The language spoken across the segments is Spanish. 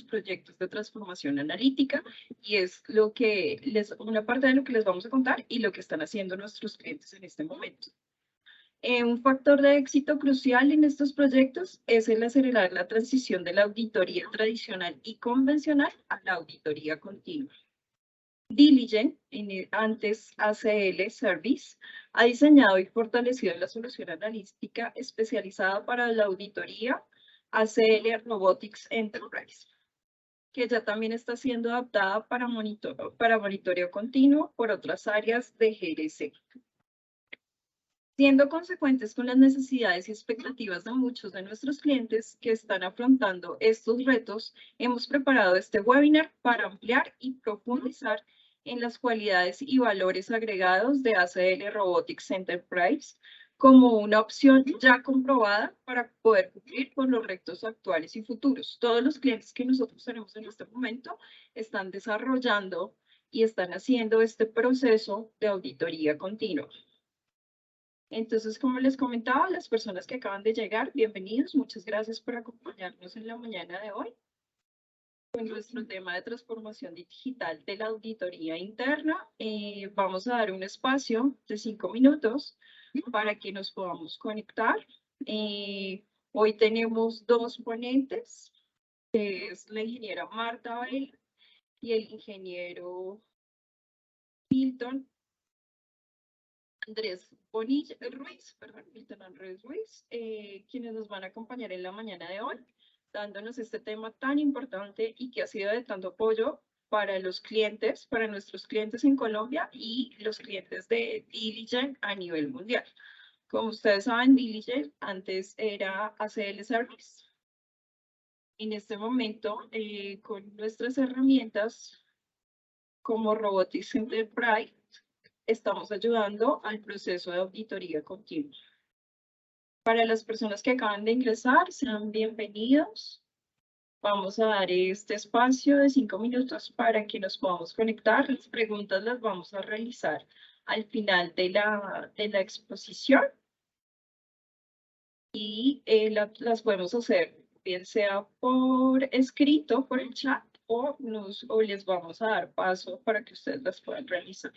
proyectos de transformación analítica y es una parte de lo que les vamos a contar y lo que están haciendo nuestros clientes en este momento. Un factor de éxito crucial en estos proyectos es el acelerar la transición de la auditoría tradicional y convencional a la auditoría continua. Diligent, antes ACL Service, ha diseñado y fortalecido la solución analítica especializada para la auditoría ACL Robotics Enterprise, que ya también está siendo adaptada para monitoreo continuo por otras áreas de GRC. Siendo consecuentes con las necesidades y expectativas de muchos de nuestros clientes que están afrontando estos retos, hemos preparado este webinar para ampliar y profundizar en las cualidades y valores agregados de ACL Robotics Enterprise como una opción ya comprobada para poder cumplir con los retos actuales y futuros. Todos los clientes que nosotros tenemos en este momento están desarrollando y están haciendo este proceso de auditoría continua. Entonces, como les comentaba, las personas que acaban de llegar, bienvenidos. Muchas gracias por acompañarnos en la mañana de hoy con nuestro tema de transformación digital de la auditoría interna. Vamos a dar un espacio de 5 minutos para que nos podamos conectar. Hoy tenemos dos ponentes, que es la ingeniera Marta Varela y el ingeniero Milton Andrés Bonilla Ruiz, perdón, Milton Andrés Ruiz, quienes nos van a acompañar en la mañana de hoy, dándonos este tema tan importante y que ha sido de tanto apoyo para los clientes, para nuestros clientes en Colombia y los clientes de Diligent a nivel mundial. Como ustedes saben, Diligent antes era ACL Service. En este momento, con nuestras herramientas como Robotics Enterprise, estamos ayudando al proceso de auditoría continua. Para las personas que acaban de ingresar, sean bienvenidos. Vamos a dar este espacio de 5 minutos para que nos podamos conectar. Las preguntas las vamos a realizar al final de la exposición y las podemos hacer bien sea por escrito, por el chat, o les vamos a dar paso para que ustedes las puedan realizar.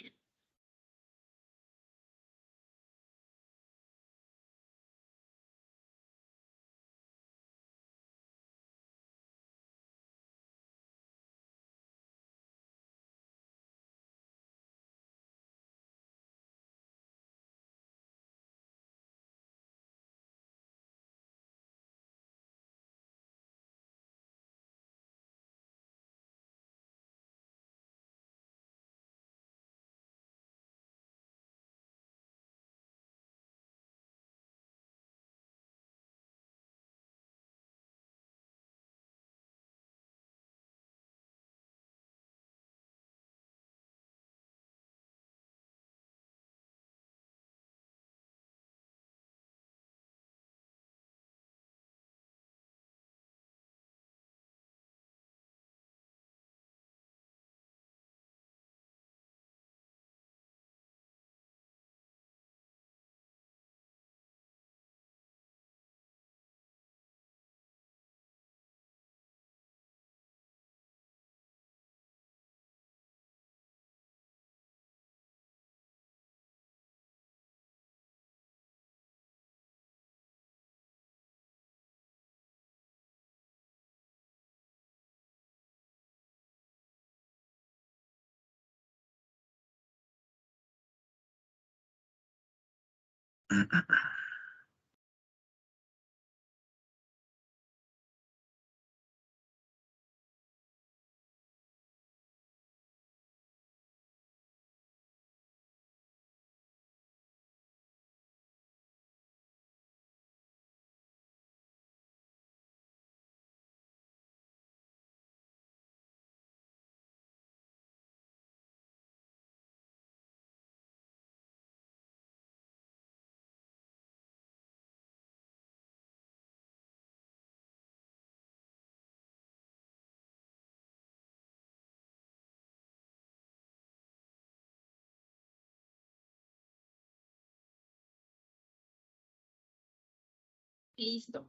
Listo.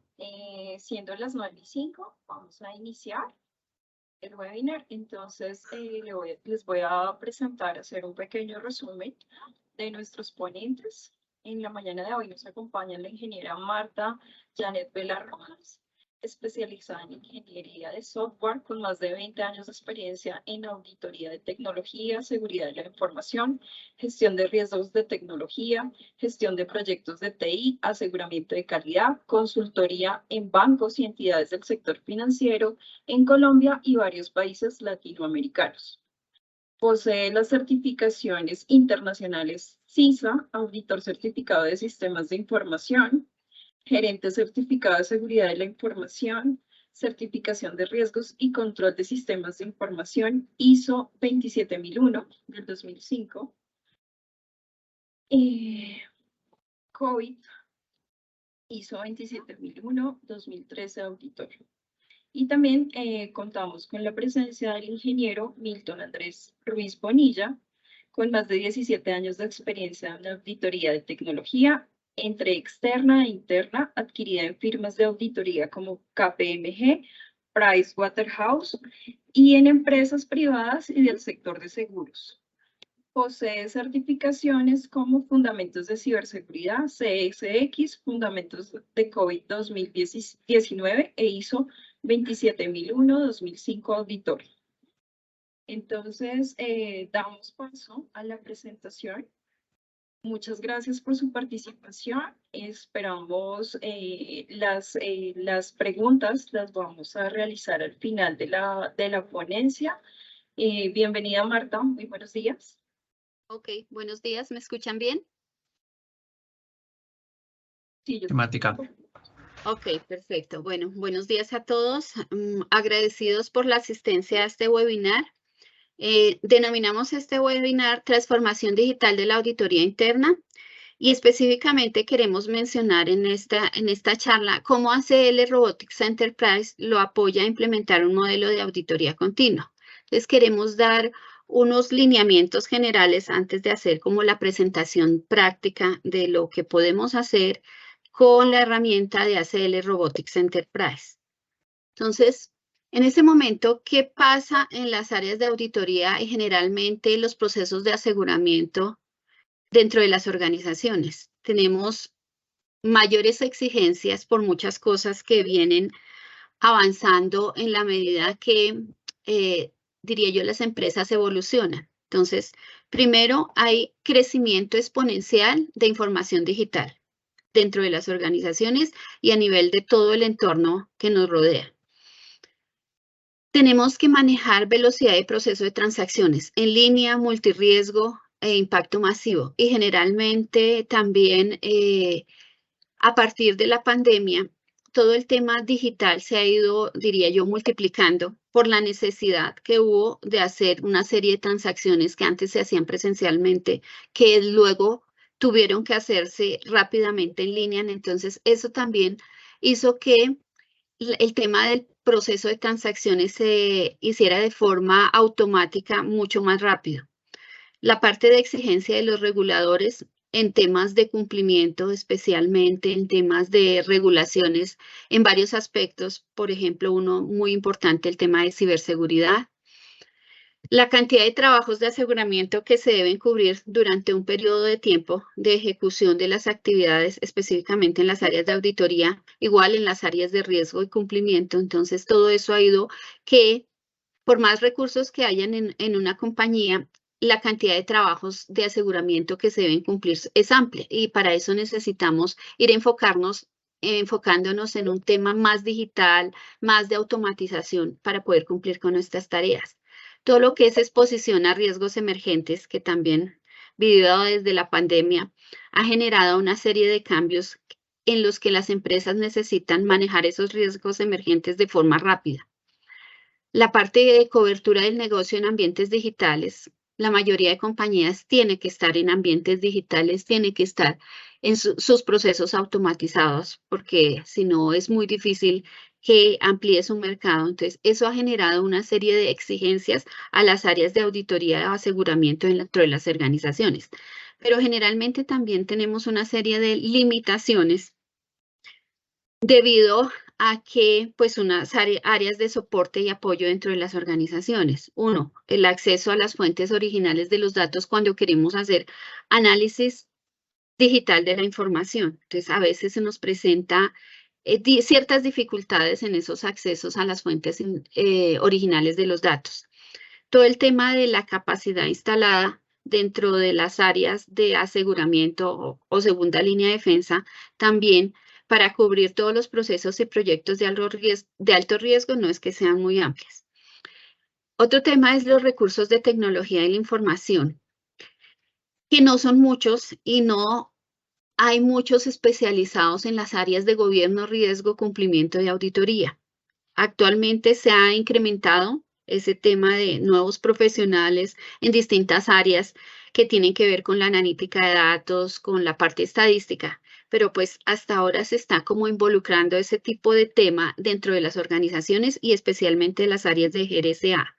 Siendo las 9:05, vamos a iniciar. el webinar. Entonces, les voy a presentar, hacer un pequeño resumen de nuestros ponentes. En la mañana de hoy nos acompaña la ingeniera Marta Janet Vela Rojas, especializada en ingeniería de software con más de 20 años de experiencia en auditoría de tecnología, seguridad de la información, gestión de riesgos de tecnología, gestión de proyectos de TI, aseguramiento de calidad, consultoría en bancos y entidades del sector financiero en Colombia y varios países latinoamericanos. Posee las certificaciones internacionales CISA, auditor certificado de sistemas de información, gerente certificado de seguridad de la información, certificación de riesgos y control de sistemas de información ISO 27001 del 2005, COVID ISO 27001 2013 auditor. Y también contamos con la presencia del ingeniero Milton Andrés Ruiz Bonilla, con más de 17 años de experiencia en la auditoría de tecnología, entre externa e interna, adquirida en firmas de auditoría como KPMG, Pricewaterhouse y en empresas privadas y del sector de seguros. Posee certificaciones como Fundamentos de Ciberseguridad, CSX, Fundamentos de COVID 2019 e ISO 27001-2005 auditor. Entonces, damos paso a la presentación. Muchas gracias por su participación. Esperamos las preguntas, las vamos a realizar al final de la ponencia. Bienvenida, Marta. Muy buenos días. Ok, buenos días. ¿Me escuchan bien? Sí, yo Temática. Ok, perfecto. Bueno, buenos días a todos. Agradecidos por la asistencia a este webinar. Denominamos este webinar Transformación Digital de la Auditoría Interna y específicamente queremos mencionar en esta charla cómo ACL Robotics Enterprise lo apoya a implementar un modelo de auditoría continua. Entonces queremos dar unos lineamientos generales antes de hacer como la presentación práctica de lo que podemos hacer con la herramienta de ACL Robotics Enterprise. Entonces, en este momento, ¿qué pasa en las áreas de auditoría y generalmente los procesos de aseguramiento dentro de las organizaciones? Tenemos mayores exigencias por muchas cosas que vienen avanzando en la medida que, diría yo, las empresas evolucionan. Entonces, primero hay crecimiento exponencial de información digital dentro de las organizaciones y a nivel de todo el entorno que nos rodea. Tenemos que manejar velocidad de proceso de transacciones en línea, multirriesgo e impacto masivo. Y generalmente también a partir de la pandemia, todo el tema digital se ha ido, diría yo, multiplicando por la necesidad que hubo de hacer una serie de transacciones que antes se hacían presencialmente, que luego tuvieron que hacerse rápidamente en línea. Entonces, eso también hizo que el tema del proceso de transacciones se hiciera de forma automática mucho más rápido. La parte de exigencia de los reguladores en temas de cumplimiento, especialmente en temas de regulaciones en varios aspectos, por ejemplo, uno muy importante, el tema de ciberseguridad. La cantidad de trabajos de aseguramiento que se deben cubrir durante un periodo de tiempo de ejecución de las actividades, específicamente en las áreas de auditoría, igual en las áreas de riesgo y cumplimiento. Entonces, todo eso ha ido que, por más recursos que hayan en una compañía, la cantidad de trabajos de aseguramiento que se deben cumplir es amplia y para eso necesitamos ir enfocándonos en un tema más digital, más de automatización para poder cumplir con nuestras tareas. Todo lo que es exposición a riesgos emergentes, que también, vivido desde la pandemia, ha generado una serie de cambios en los que las empresas necesitan manejar esos riesgos emergentes de forma rápida. La parte de cobertura del negocio en ambientes digitales, la mayoría de compañías tiene que estar en ambientes digitales, tiene que estar en sus procesos automatizados, porque si no es muy difícil que amplíe su mercado. Entonces, eso ha generado una serie de exigencias a las áreas de auditoría o aseguramiento dentro de las organizaciones. Pero generalmente también tenemos una serie de limitaciones debido a que pues unas áreas de soporte y apoyo dentro de las organizaciones. Uno, el acceso a las fuentes originales de los datos cuando queremos hacer análisis digital de la información. Entonces, a veces se nos presenta ciertas dificultades en esos accesos a las fuentes originales de los datos. Todo el tema de la capacidad instalada dentro de las áreas de aseguramiento o segunda línea de defensa, también para cubrir todos los procesos y proyectos de alto riesgo, no es que sean muy amplias. Otro tema es los recursos de tecnología y la información, que no son muchos y no hay muchos especializados en las áreas de gobierno, riesgo, cumplimiento y auditoría. Actualmente se ha incrementado ese tema de nuevos profesionales en distintas áreas que tienen que ver con la analítica de datos, con la parte estadística, pero pues hasta ahora se está como involucrando ese tipo de tema dentro de las organizaciones y especialmente las áreas de GRSA.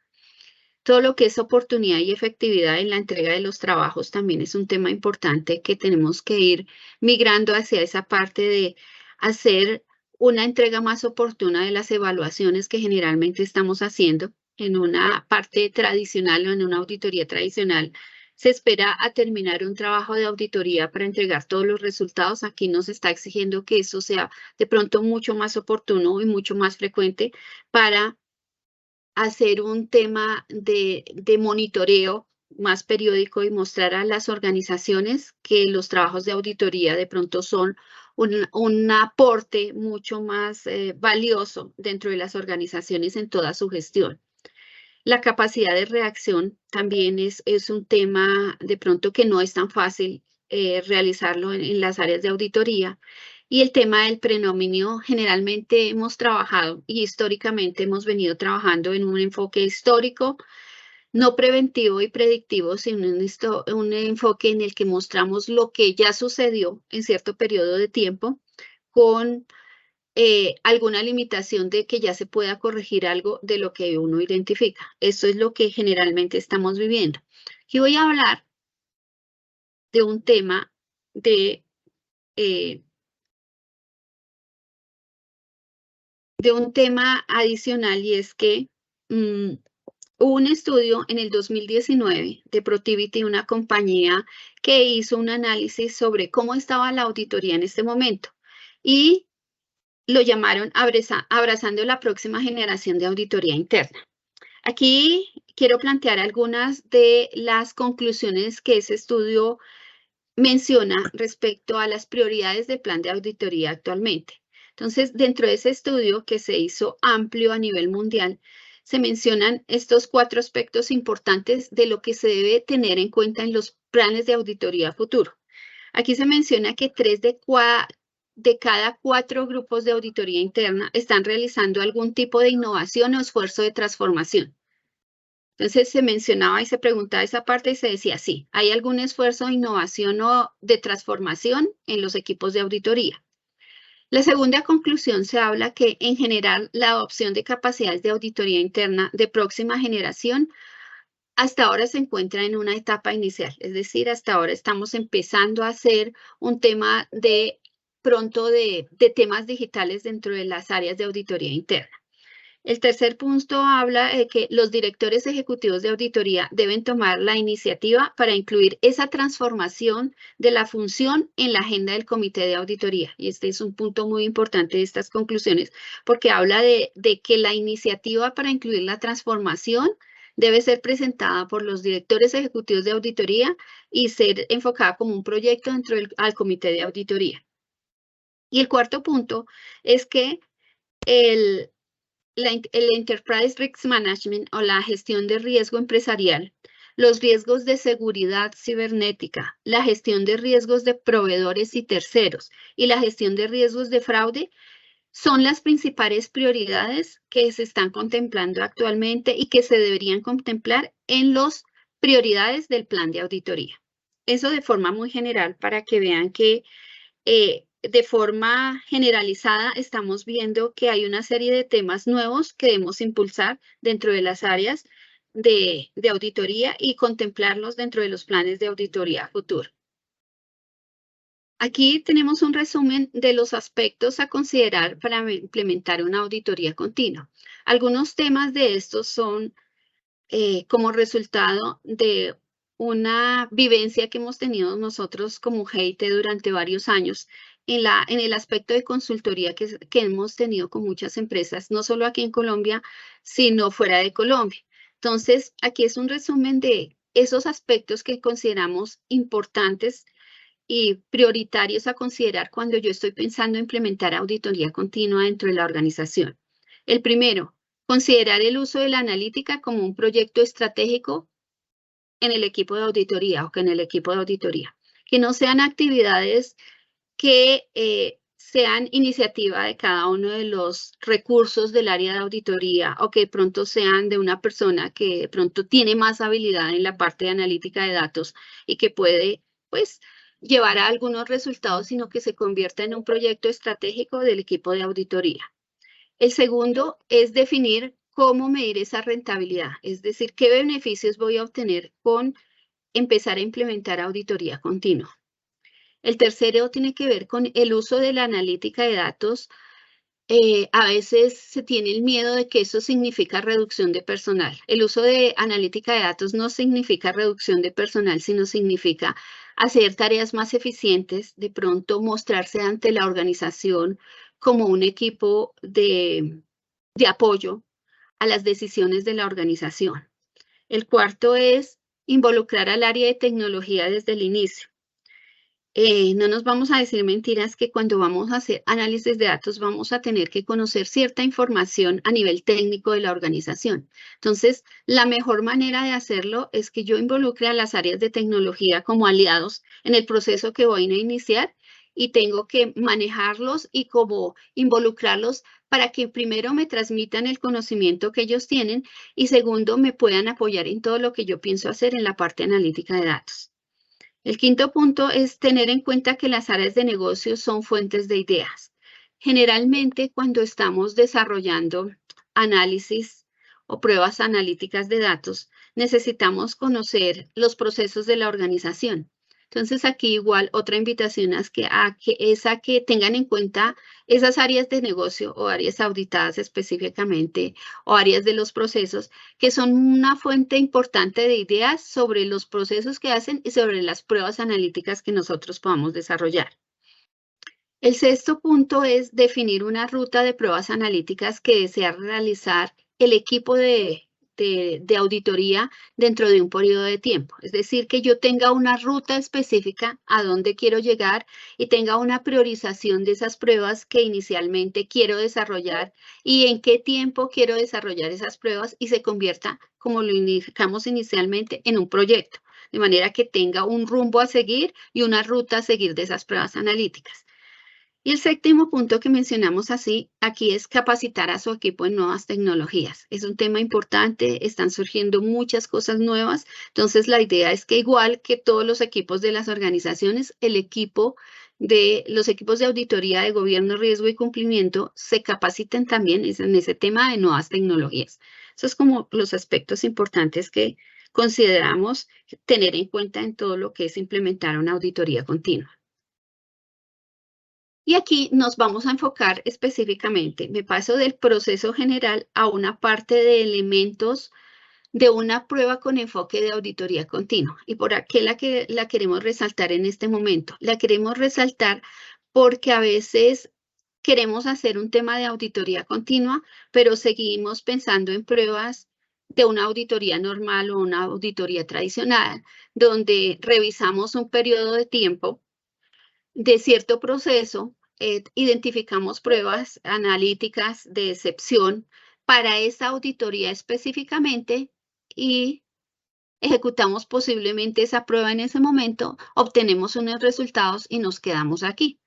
Todo lo que es oportunidad y efectividad en la entrega de los trabajos también es un tema importante que tenemos que ir migrando hacia esa parte de hacer una entrega más oportuna de las evaluaciones que generalmente estamos haciendo. En una parte tradicional o en una auditoría tradicional se espera a terminar un trabajo de auditoría para entregar todos los resultados. Aquí nos está exigiendo que eso sea de pronto mucho más oportuno y mucho más frecuente para hacer un tema de monitoreo más periódico y mostrar a las organizaciones que los trabajos de auditoría de pronto son un aporte mucho más valioso dentro de las organizaciones en toda su gestión. La capacidad de reacción también es un tema de pronto que no es tan fácil realizarlo en las áreas de auditoría. Y el tema del predominio, generalmente hemos trabajado y históricamente hemos venido trabajando en un enfoque histórico, no preventivo y predictivo, sino un enfoque en el que mostramos lo que ya sucedió en cierto periodo de tiempo con alguna limitación de que ya se pueda corregir algo de lo que uno identifica. Eso es lo que generalmente estamos viviendo. Y voy a hablar de un tema de un tema adicional y es que hubo un estudio en el 2019 de Protiviti, una compañía que hizo un análisis sobre cómo estaba la auditoría en este momento y lo llamaron Abrazando la próxima generación de auditoría interna. Aquí quiero plantear algunas de las conclusiones que ese estudio menciona respecto a las prioridades del plan de auditoría actualmente. Entonces, dentro de ese estudio que se hizo amplio a nivel mundial, se mencionan estos 4 aspectos importantes de lo que se debe tener en cuenta en los planes de auditoría futuro. Aquí se menciona que 3 de cada 4 grupos de auditoría interna están realizando algún tipo de innovación o esfuerzo de transformación. Entonces se mencionaba y se preguntaba esa parte y se decía, sí, ¿hay algún esfuerzo de innovación o de transformación en los equipos de auditoría? La segunda conclusión se habla que en general la adopción de capacidades de auditoría interna de próxima generación hasta ahora se encuentra en una etapa inicial, es decir, hasta ahora estamos empezando a hacer un tema de temas digitales dentro de las áreas de auditoría interna. El tercer punto habla de que los directores ejecutivos de auditoría deben tomar la iniciativa para incluir esa transformación de la función en la agenda del comité de auditoría. Y este es un punto muy importante de estas conclusiones, porque habla de que la iniciativa para incluir la transformación debe ser presentada por los directores ejecutivos de auditoría y ser enfocada como un proyecto dentro del comité de auditoría. Y el cuarto punto es que el Enterprise Risk Management o la gestión de riesgo empresarial, los riesgos de seguridad cibernética, la gestión de riesgos de proveedores y terceros y la gestión de riesgos de fraude son las principales prioridades que se están contemplando actualmente y que se deberían contemplar en las prioridades del plan de auditoría. Eso de forma muy general para que vean que de forma generalizada estamos viendo que hay una serie de temas nuevos que debemos impulsar dentro de las áreas de auditoría y contemplarlos dentro de los planes de auditoría futuro. Aquí tenemos un resumen de los aspectos a considerar para implementar una auditoría continua. Algunos temas de estos son como resultado de una vivencia que hemos tenido nosotros como GIT durante varios años en el aspecto de consultoría que hemos tenido con muchas empresas, no solo aquí en Colombia, sino fuera de Colombia. Entonces, aquí es un resumen de esos aspectos que consideramos importantes y prioritarios a considerar cuando yo estoy pensando en implementar auditoría continua dentro de la organización. El primero, considerar el uso de la analítica como un proyecto estratégico en el equipo de auditoría o que en el equipo de auditoría. Que no sean actividades que sean iniciativa de cada uno de los recursos del área de auditoría o que de pronto sean de una persona que de pronto tiene más habilidad en la parte de analítica de datos y que puede, pues, llevar a algunos resultados, sino que se convierta en un proyecto estratégico del equipo de auditoría. El segundo es definir cómo medir esa rentabilidad, es decir, qué beneficios voy a obtener con empezar a implementar auditoría continua. El tercero tiene que ver con el uso de la analítica de datos. A veces se tiene el miedo de que eso significa reducción de personal. El uso de analítica de datos no significa reducción de personal, sino significa hacer tareas más eficientes, de pronto mostrarse ante la organización como un equipo de apoyo a las decisiones de la organización. El cuarto es involucrar al área de tecnología desde el inicio. No nos vamos a decir mentiras que cuando vamos a hacer análisis de datos vamos a tener que conocer cierta información a nivel técnico de la organización. Entonces, la mejor manera de hacerlo es que yo involucre a las áreas de tecnología como aliados en el proceso que voy a iniciar y tengo que manejarlos y como involucrarlos para que primero me transmitan el conocimiento que ellos tienen y segundo me puedan apoyar en todo lo que yo pienso hacer en la parte analítica de datos. El quinto punto es tener en cuenta que las áreas de negocio son fuentes de ideas. Generalmente, cuando estamos desarrollando análisis o pruebas analíticas de datos, necesitamos conocer los procesos de la organización. Entonces, aquí igual otra invitación es a que tengan en cuenta esas áreas de negocio o áreas auditadas específicamente o áreas de los procesos que son una fuente importante de ideas sobre los procesos que hacen y sobre las pruebas analíticas que nosotros podamos desarrollar. El sexto punto es definir una ruta de pruebas analíticas que desea realizar el equipo de auditoría dentro de un periodo de tiempo. Es decir, que yo tenga una ruta específica a dónde quiero llegar y tenga una priorización de esas pruebas que inicialmente quiero desarrollar y en qué tiempo quiero desarrollar esas pruebas y se convierta, como lo indicamos inicialmente, en un proyecto, de manera que tenga un rumbo a seguir y una ruta a seguir de esas pruebas analíticas. Y el séptimo punto que mencionamos aquí es capacitar a su equipo en nuevas tecnologías. Es un tema importante, están surgiendo muchas cosas nuevas, entonces la idea es que igual que todos los equipos de las organizaciones, los equipos de auditoría de gobierno, riesgo y cumplimiento se capaciten también en ese tema de nuevas tecnologías. Esos son como los aspectos importantes que consideramos tener en cuenta en todo lo que es implementar una auditoría continua. Y aquí nos vamos a enfocar específicamente, me paso del proceso general a una parte de elementos de una prueba con enfoque de auditoría continua. ¿Y por qué la queremos resaltar en este momento? La queremos resaltar porque a veces queremos hacer un tema de auditoría continua, pero seguimos pensando en pruebas de una auditoría normal o una auditoría tradicional, donde revisamos un periodo de tiempo de cierto proceso, identificamos pruebas analíticas de excepción para esa auditoría específicamente y ejecutamos posiblemente esa prueba en ese momento, obtenemos unos resultados y nos quedamos aquí.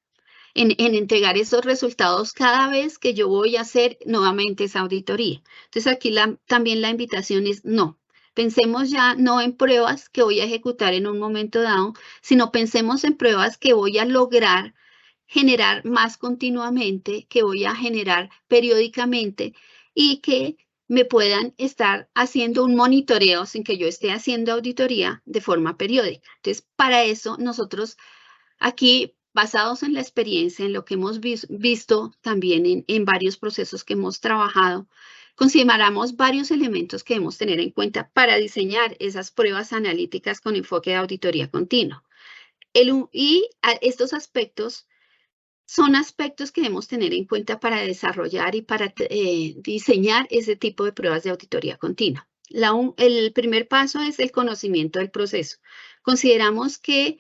En entregar esos resultados cada vez que yo voy a hacer nuevamente esa auditoría. Entonces aquí también la invitación es no. Pensemos ya no en pruebas que voy a ejecutar en un momento dado, sino pensemos en pruebas que voy a lograr generar más continuamente, que voy a generar periódicamente y que me puedan estar haciendo un monitoreo sin que yo esté haciendo auditoría de forma periódica. Entonces, para eso nosotros aquí basados en la experiencia, en lo que hemos visto también en varios procesos que hemos trabajado, consideramos varios elementos que debemos tener en cuenta para diseñar esas pruebas analíticas con enfoque de auditoría continua. Estos aspectos son aspectos que debemos tener en cuenta para desarrollar y para diseñar ese tipo de pruebas de auditoría continua. El primer paso es el conocimiento del proceso. Consideramos que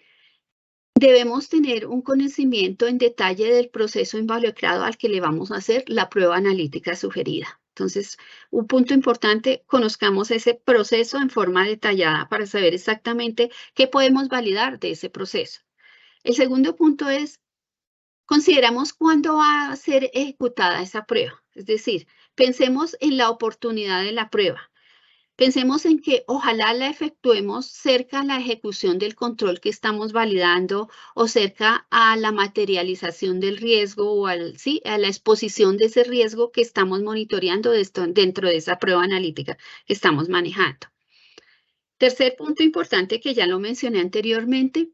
debemos tener un conocimiento en detalle del proceso involucrado al que le vamos a hacer la prueba analítica sugerida. Entonces, un punto importante, conozcamos ese proceso en forma detallada para saber exactamente qué podemos validar de ese proceso. El segundo punto es, consideramos cuándo va a ser ejecutada esa prueba. Es decir, pensemos en la oportunidad de la prueba. Pensemos en que ojalá la efectuemos cerca a la ejecución del control que estamos validando o cerca a la materialización del riesgo o a la exposición de ese riesgo que estamos monitoreando dentro de esa prueba analítica que estamos manejando. Tercer punto importante que ya lo mencioné anteriormente,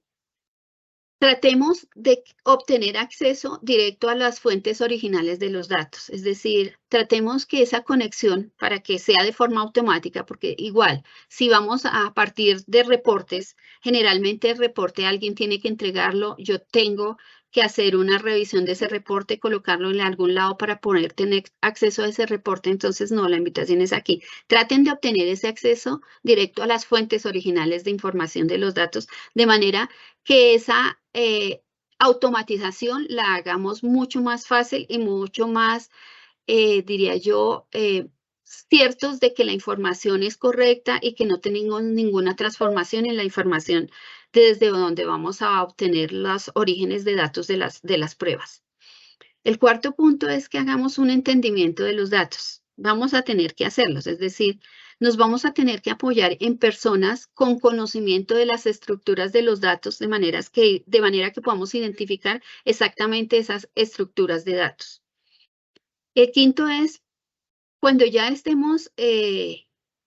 tratemos de obtener acceso directo a las fuentes originales de los datos, es decir, tratemos que esa conexión para que sea de forma automática, porque igual, si vamos a partir de reportes, generalmente el reporte alguien tiene que entregarlo, yo tengo que hacer una revisión de ese reporte, colocarlo en algún lado para poder tener acceso a ese reporte, entonces no, la invitación es aquí. Traten de obtener ese acceso directo a las fuentes originales de información de los datos, de manera que esa automatización la hagamos mucho más fácil y mucho más, diría yo, ciertos de que la información es correcta y que no tenemos ninguna transformación en la información desde donde vamos a obtener los orígenes de datos de las pruebas. El cuarto punto es que hagamos un entendimiento de los datos. Vamos a tener que hacerlos, es decir, nos vamos a tener que apoyar en personas con conocimiento de las estructuras de los datos de manera que podamos identificar exactamente esas estructuras de datos. El quinto es, cuando ya estemos en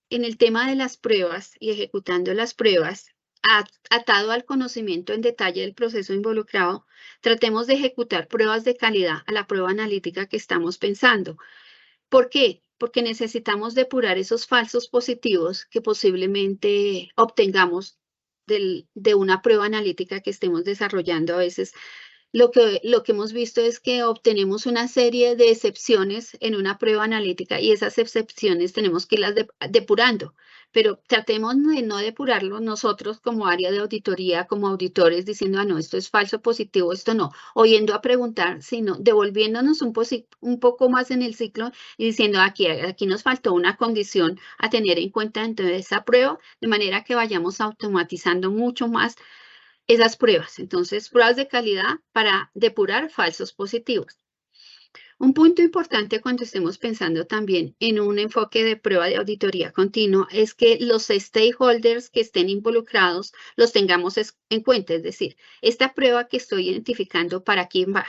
el tema de las pruebas y ejecutando las pruebas, atado al conocimiento en detalle del proceso involucrado, tratemos de ejecutar pruebas de calidad a la prueba analítica que estamos pensando. ¿Por qué? Porque necesitamos depurar esos falsos positivos que posiblemente obtengamos de una prueba analítica que estemos desarrollando. A veces lo que hemos visto es que obtenemos una serie de excepciones en una prueba analítica y esas excepciones tenemos que irlas depurando, pero tratemos de no depurarlo nosotros como área de auditoría, como auditores, diciendo, no, esto es falso positivo, esto no, o yendo a preguntar, sino devolviéndonos un poco más en el ciclo y diciendo, aquí nos faltó una condición a tener en cuenta dentro de esa prueba, de manera que vayamos automatizando mucho más esas pruebas. Entonces, pruebas de calidad para depurar falsos positivos. Un punto importante cuando estemos pensando también en un enfoque de prueba de auditoría continua es que los stakeholders que estén involucrados los tengamos en cuenta. Es decir, esta prueba que estoy identificando, ¿para quién va?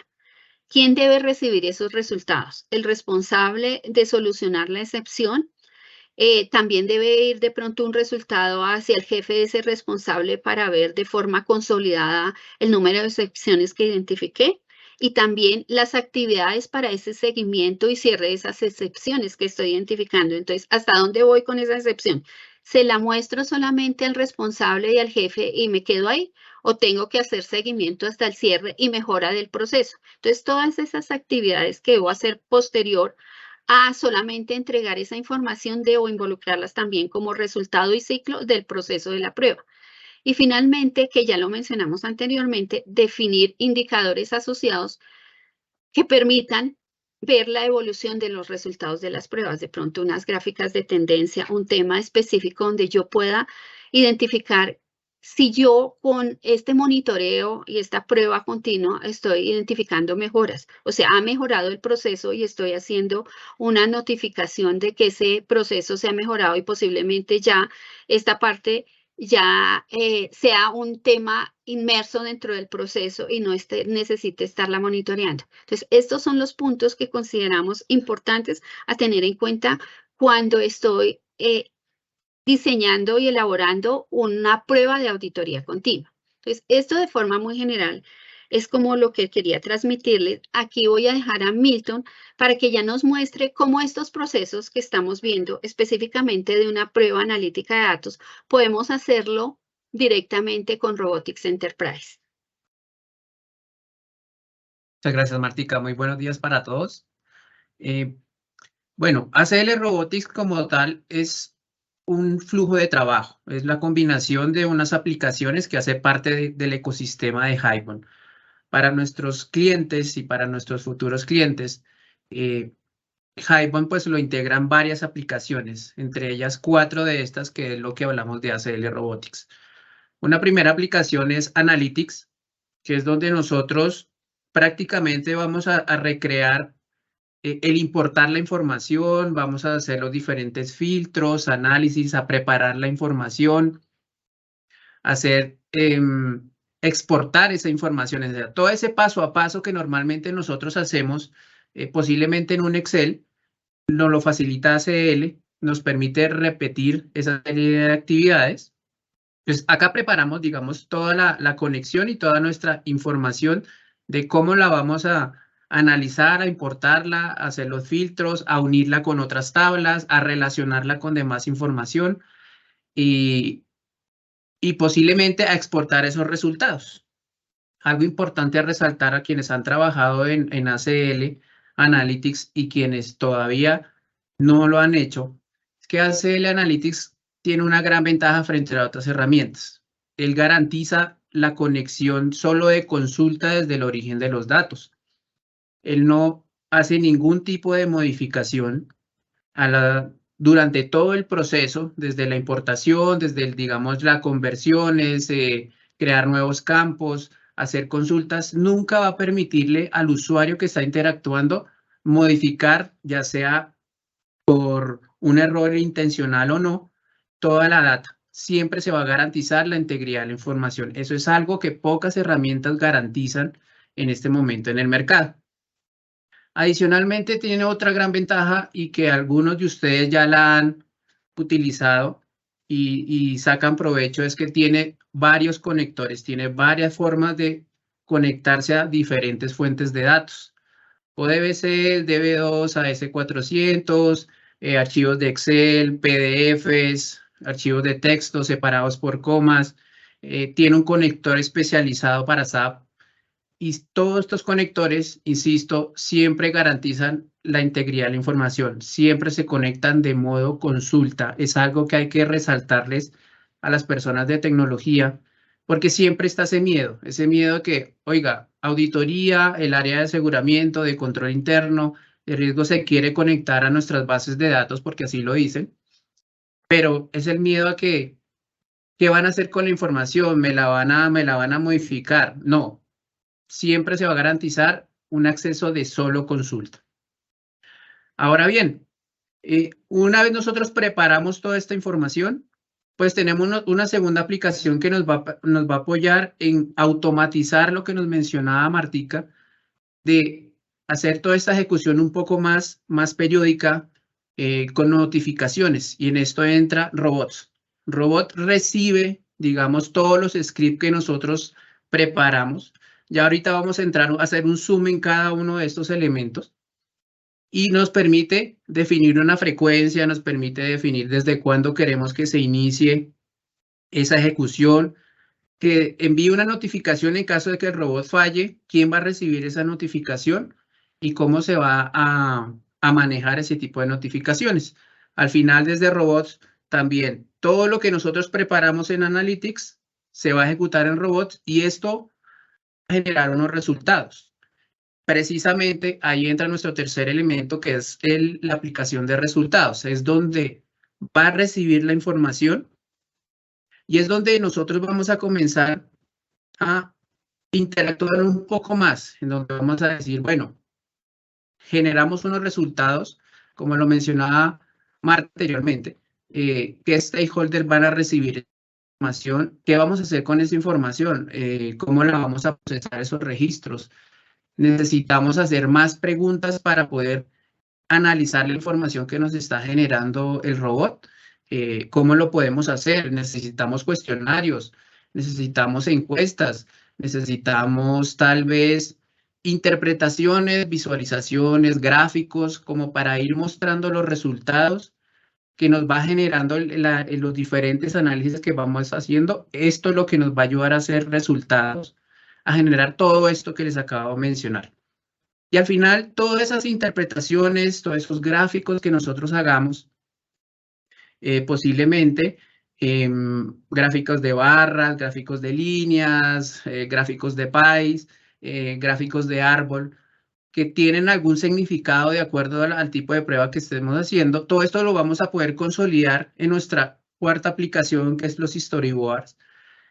¿Quién debe recibir esos resultados? ¿El responsable de solucionar la excepción? También debe ir de pronto un resultado hacia el jefe de ese responsable para ver de forma consolidada el número de excepciones que identifiqué y también las actividades para ese seguimiento y cierre de esas excepciones que estoy identificando. Entonces, ¿hasta dónde voy con esa excepción? ¿Se la muestro solamente al responsable y al jefe y me quedo ahí? ¿O tengo que hacer seguimiento hasta el cierre y mejora del proceso? Entonces, todas esas actividades que debo hacer posterior a solamente entregar esa información, debo involucrarlas también como resultado y ciclo del proceso de la prueba. Y finalmente, que ya lo mencionamos anteriormente, definir indicadores asociados que permitan ver la evolución de los resultados de las pruebas. De pronto, unas gráficas de tendencia, un tema específico donde yo pueda identificar si yo con este monitoreo y esta prueba continua estoy identificando mejoras. O sea, ha mejorado el proceso y estoy haciendo una notificación de que ese proceso se ha mejorado y posiblemente ya esta parte ya sea un tema inmerso dentro del proceso y no necesite estarla monitoreando. Entonces, estos son los puntos que consideramos importantes a tener en cuenta cuando estoy diseñando y elaborando una prueba de auditoría continua. Entonces, esto de forma muy general es como lo que quería transmitirles. Aquí voy a dejar a Milton para que ya nos muestre cómo estos procesos que estamos viendo, específicamente de una prueba analítica de datos, podemos hacerlo directamente con Robotics Enterprise. Muchas gracias, Martica. Muy buenos días para todos. Bueno, ACL Robotics como tal es un flujo de trabajo. Es la combinación de unas aplicaciones que hace parte del ecosistema de Hibon. Para nuestros clientes y para nuestros futuros clientes, Hibon pues lo integran varias aplicaciones, entre ellas 4 de estas, que es lo que hablamos de ACL Robotics. Una primera aplicación es Analytics, que es donde nosotros prácticamente vamos a recrear el importar la información, vamos a hacer los diferentes filtros, análisis, a preparar la información, hacer, exportar esa información. O sea, todo ese paso a paso que normalmente nosotros hacemos, posiblemente en un Excel, nos lo facilita ACL, nos permite repetir esa serie de actividades. Pues acá preparamos, digamos, toda la conexión y toda nuestra información de cómo la vamos a analizar, a importarla, a hacer los filtros, a unirla con otras tablas, a relacionarla con demás información y posiblemente a exportar esos resultados. Algo importante a resaltar a quienes han trabajado en ACL Analytics y quienes todavía no lo han hecho, es que ACL Analytics tiene una gran ventaja frente a otras herramientas. Él garantiza la conexión solo de consulta desde el origen de los datos. Él no hace ningún tipo de modificación durante todo el proceso, desde la importación, desde, digamos, la conversiones, crear nuevos campos, hacer consultas. Nunca va a permitirle al usuario que está interactuando modificar, ya sea por un error intencional o no, toda la data. Siempre se va a garantizar la integridad de la información. Eso es algo que pocas herramientas garantizan en este momento en el mercado. Adicionalmente, tiene otra gran ventaja y que algunos de ustedes ya la han utilizado y sacan provecho, es que tiene varios conectores, tiene varias formas de conectarse a diferentes fuentes de datos. ODBC, DB2, AS400, archivos de Excel, PDFs, archivos de texto separados por comas. Tiene un conector especializado para SAP. Y todos estos conectores, insisto, siempre garantizan la integridad de la información. Siempre se conectan de modo consulta. Es algo que hay que resaltarles a las personas de tecnología, porque siempre está ese miedo que, oiga, auditoría, el área de aseguramiento, de control interno, de riesgo se quiere conectar a nuestras bases de datos porque así lo dicen, pero es el miedo a que, ¿qué van a hacer con la información? ¿Me la van a modificar? No, siempre se va a garantizar un acceso de solo consulta. Ahora bien, una vez nosotros preparamos toda esta información, pues tenemos una segunda aplicación que nos va a apoyar en automatizar lo que nos mencionaba Martica, de hacer toda esta ejecución un poco más periódica con notificaciones. Y en esto entra Robots. Robot recibe, digamos, todos los scripts que nosotros preparamos. Ya ahorita vamos a entrar a hacer un zoom en cada uno de estos elementos. Y nos permite definir una frecuencia, nos permite definir desde cuándo queremos que se inicie esa ejecución, que envíe una notificación en caso de que el robot falle, quién va a recibir esa notificación y cómo se va a manejar ese tipo de notificaciones. Al final, desde robots, también todo lo que nosotros preparamos en Analytics se va a ejecutar en robots y esto va a generar unos resultados. Precisamente ahí entra nuestro tercer elemento, que es la aplicación de resultados. Es donde va a recibir la información y es donde nosotros vamos a comenzar a interactuar un poco más, en donde vamos a decir, bueno, generamos unos resultados, como lo mencionaba Marta anteriormente, qué stakeholders van a recibir información, qué vamos a hacer con esa información, cómo la vamos a procesar esos registros. Necesitamos hacer más preguntas para poder analizar la información que nos está generando el robot. ¿Cómo lo podemos hacer? Necesitamos cuestionarios, necesitamos encuestas, necesitamos tal vez interpretaciones, visualizaciones, gráficos, como para ir mostrando los resultados que nos va generando los diferentes análisis que vamos haciendo. Esto es lo que nos va a ayudar a hacer resultados, a generar todo esto que les acabo de mencionar. Y al final, todas esas interpretaciones, todos esos gráficos que nosotros hagamos, posiblemente gráficos de barras, gráficos de líneas, gráficos de país, gráficos de árbol, que tienen algún significado de acuerdo al tipo de prueba que estemos haciendo. Todo esto lo vamos a poder consolidar en nuestra cuarta aplicación, que es los storyboards,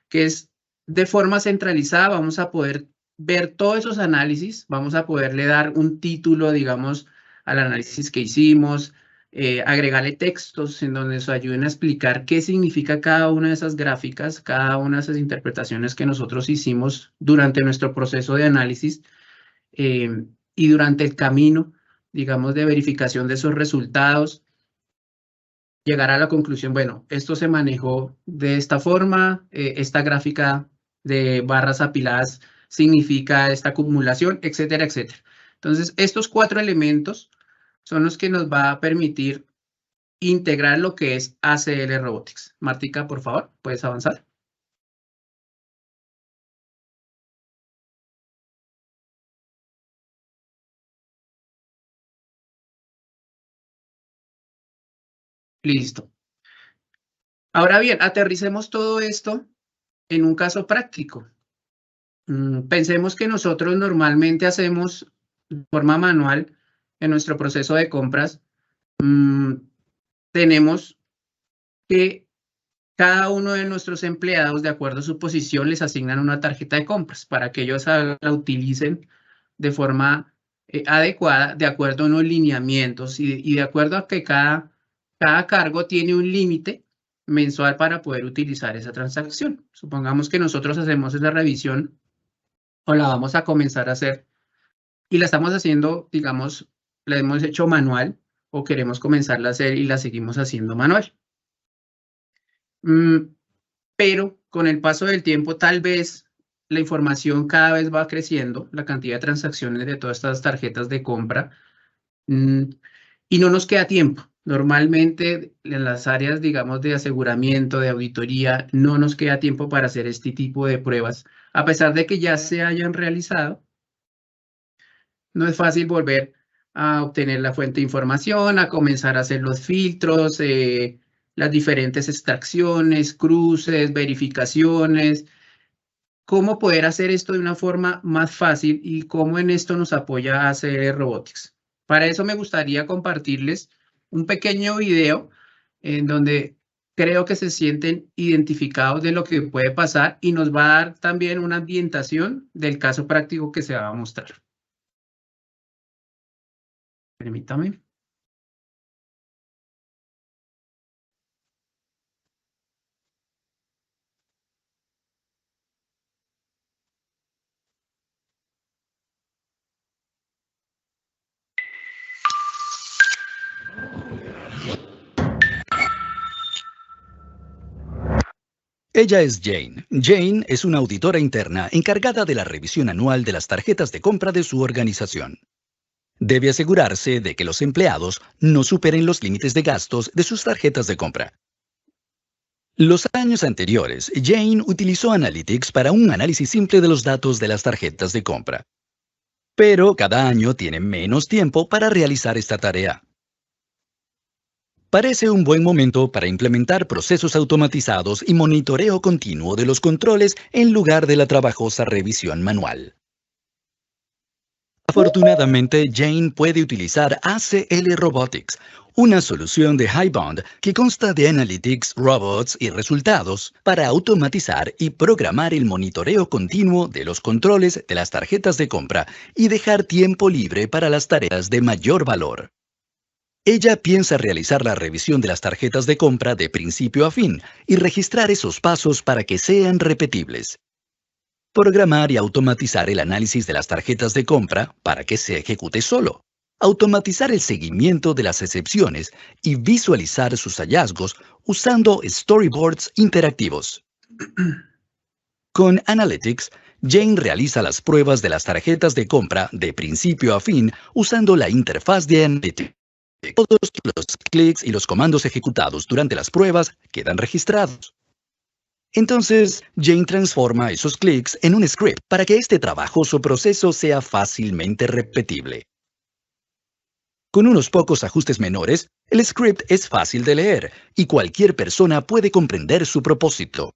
que es de forma centralizada. Vamos a poder ver todos esos análisis, vamos a poderle dar un título, digamos, al análisis que hicimos, agregarle textos en donde nos ayuden a explicar qué significa cada una de esas gráficas, cada una de esas interpretaciones que nosotros hicimos durante nuestro proceso de análisis y durante el camino, digamos, de verificación de esos resultados, llegar a la conclusión, bueno, esto se manejó de esta forma, esta gráfica de barras apiladas significa esta acumulación, etcétera, etcétera. Entonces, estos 4 elementos son los que nos va a permitir integrar lo que es ACL Robotics. Martica, por favor, ¿puedes avanzar? Listo. Ahora bien, aterricemos todo esto en un caso práctico. Pensemos que nosotros normalmente hacemos de forma manual en nuestro proceso de compras. Tenemos que cada uno de nuestros empleados, de acuerdo a su posición, les asignan una tarjeta de compras para que ellos la utilicen de forma adecuada, de acuerdo a unos lineamientos y de acuerdo a que cada cargo tiene un límite mensual para poder utilizar esa transacción. Supongamos que nosotros hacemos esa revisión o la vamos a comenzar a hacer y la estamos haciendo, digamos, la hemos hecho manual o queremos comenzarla a hacer y la seguimos haciendo manual. Pero con el paso del tiempo, tal vez la información cada vez va creciendo, la cantidad de transacciones de todas estas tarjetas de compra, y no nos queda tiempo. Normalmente en las áreas, digamos, de aseguramiento, de auditoría, no nos queda tiempo para hacer este tipo de pruebas. A pesar de que ya se hayan realizado, no es fácil volver a obtener la fuente de información, a comenzar a hacer los filtros, las diferentes extracciones, cruces, verificaciones. ¿Cómo poder hacer esto de una forma más fácil y cómo en esto nos apoya ACL Robotics? Para eso me gustaría compartirles un pequeño video en donde creo que se sienten identificados de lo que puede pasar y nos va a dar también una ambientación del caso práctico que se va a mostrar. Permítame. Ella es Jane. Jane es una auditora interna encargada de la revisión anual de las tarjetas de compra de su organización. Debe asegurarse de que los empleados no superen los límites de gastos de sus tarjetas de compra. Los años anteriores, Jane utilizó Analytics para un análisis simple de los datos de las tarjetas de compra. Pero cada año tiene menos tiempo para realizar esta tarea. Parece un buen momento para implementar procesos automatizados y monitoreo continuo de los controles en lugar de la trabajosa revisión manual. Afortunadamente, Jane puede utilizar ACL Robotics, una solución de HighBond que consta de Analytics, robots y resultados para automatizar y programar el monitoreo continuo de los controles de las tarjetas de compra y dejar tiempo libre para las tareas de mayor valor. Ella piensa realizar la revisión de las tarjetas de compra de principio a fin y registrar esos pasos para que sean repetibles. Programar y automatizar el análisis de las tarjetas de compra para que se ejecute solo. Automatizar el seguimiento de las excepciones y visualizar sus hallazgos usando storyboards interactivos. Con Analytics, Jane realiza las pruebas de las tarjetas de compra de principio a fin usando la interfaz de Analytics. Todos los clics y los comandos ejecutados durante las pruebas quedan registrados. Entonces, Jane transforma esos clics en un script para que este trabajoso proceso sea fácilmente repetible. Con unos pocos ajustes menores, el script es fácil de leer y cualquier persona puede comprender su propósito.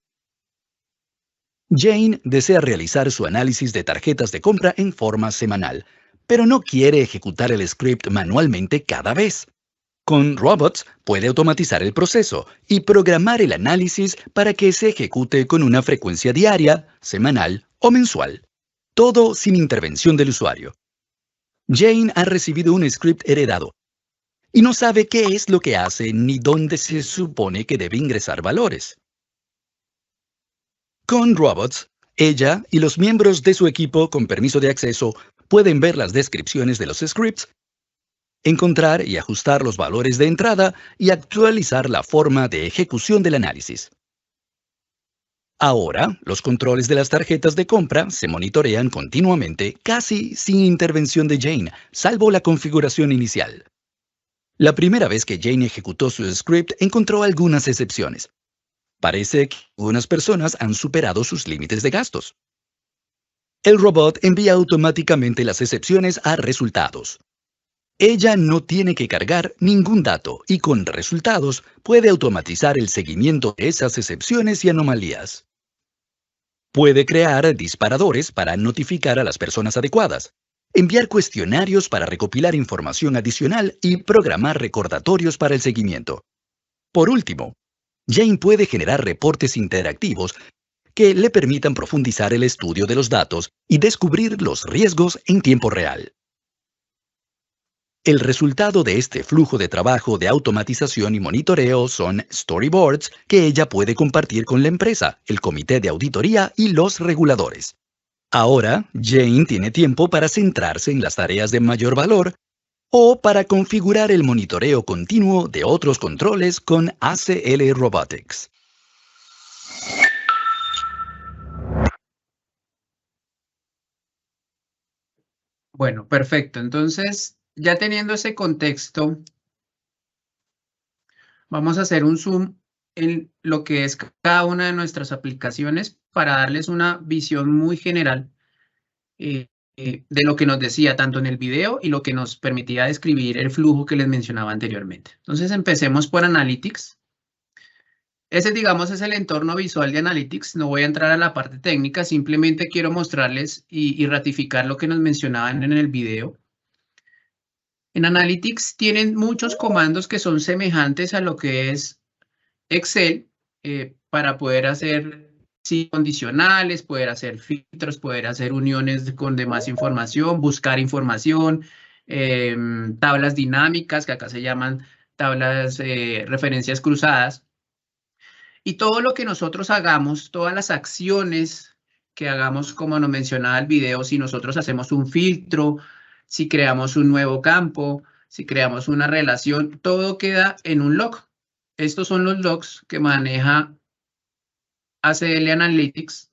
Jane desea realizar su análisis de tarjetas de compra en forma semanal, pero no quiere ejecutar el script manualmente cada vez. Con robots puede automatizar el proceso y programar el análisis para que se ejecute con una frecuencia diaria, semanal o mensual. Todo sin intervención del usuario. Jane ha recibido un script heredado y no sabe qué es lo que hace ni dónde se supone que debe ingresar valores. Con robots, ella y los miembros de su equipo con permiso de acceso pueden ver las descripciones de los scripts, encontrar y ajustar los valores de entrada y actualizar la forma de ejecución del análisis. Ahora, los controles de las tarjetas de compra se monitorean continuamente, casi sin intervención de Jane, salvo la configuración inicial. La primera vez que Jane ejecutó su script, encontró algunas excepciones. Parece que algunas personas han superado sus límites de gastos. El robot envía automáticamente las excepciones a resultados. Ella no tiene que cargar ningún dato y con resultados puede automatizar el seguimiento de esas excepciones y anomalías. Puede crear disparadores para notificar a las personas adecuadas, enviar cuestionarios para recopilar información adicional y programar recordatorios para el seguimiento. Por último, Jane puede generar reportes interactivos que le permitan profundizar el estudio de los datos y descubrir los riesgos en tiempo real. El resultado de este flujo de trabajo de automatización y monitoreo son storyboards que ella puede compartir con la empresa, el comité de auditoría y los reguladores. Ahora, Jane tiene tiempo para centrarse en las tareas de mayor valor o para configurar el monitoreo continuo de otros controles con ACL Robotics. Bueno, perfecto. Entonces, ya teniendo ese contexto, vamos a hacer un zoom en lo que es cada una de nuestras aplicaciones para darles una visión muy general de lo que nos decía tanto en el video y lo que nos permitía describir el flujo que les mencionaba anteriormente. Entonces, empecemos por Analytics. Ese, digamos, es el entorno visual de Analytics. No voy a entrar a la parte técnica, simplemente quiero mostrarles y ratificar lo que nos mencionaban en el video. En Analytics tienen muchos comandos que son semejantes a lo que es Excel para poder hacer condicionales, poder hacer filtros, poder hacer uniones con demás información, buscar información, tablas dinámicas, que acá se llaman tablas referencias cruzadas. Y todo lo que nosotros hagamos, todas las acciones que hagamos, como nos mencionaba el video, si nosotros hacemos un filtro, si creamos un nuevo campo, si creamos una relación, todo queda en un log. Estos son los logs que maneja ACL Analytics.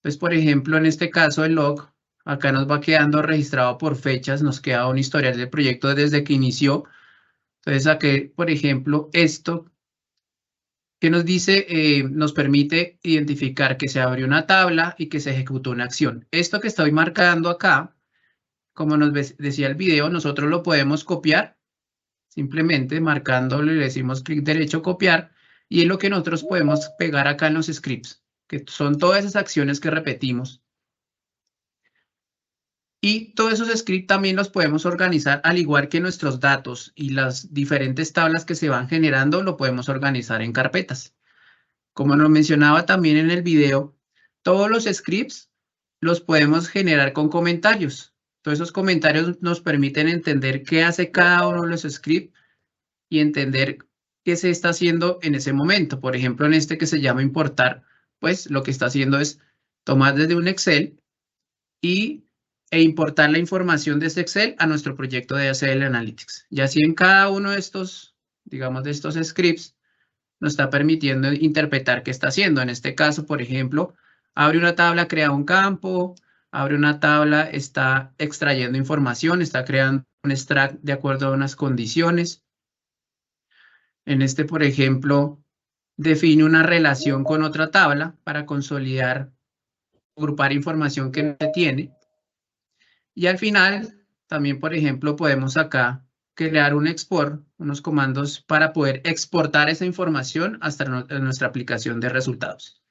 Pues, por ejemplo, en este caso, el log, acá nos va quedando registrado por fechas, nos queda un historial del proyecto desde que inició. Entonces, aquí, por ejemplo, esto que nos dice, nos permite identificar que se abrió una tabla y que se ejecutó una acción. Esto que estoy marcando acá, como nos decía el video, nosotros lo podemos copiar, simplemente marcándolo le decimos clic derecho, copiar, y es lo que nosotros podemos pegar acá en los scripts, que son todas esas acciones que repetimos. Y todos esos scripts también los podemos organizar, al igual que nuestros datos y las diferentes tablas que se van generando, lo podemos organizar en carpetas. Como nos mencionaba también en el video, todos los scripts los podemos generar con comentarios. Todos esos comentarios nos permiten entender qué hace cada uno de los scripts y entender qué se está haciendo en ese momento. Por ejemplo, en este que se llama importar, pues lo que está haciendo es tomar desde un Excel e importar la información de ese Excel a nuestro proyecto de ACL Analytics. Y así en cada uno de estos, digamos, de estos scripts, nos está permitiendo interpretar qué está haciendo. En este caso, por ejemplo, Abre una tabla, crea un campo, abre una tabla, está extrayendo información, está creando un extract de acuerdo a unas condiciones. En este, por ejemplo, define una relación con otra tabla para consolidar, agrupar información que no se tiene. Y al final, también, por ejemplo, podemos acá crear un export, unos comandos para poder exportar esa información hasta nuestra aplicación de resultados.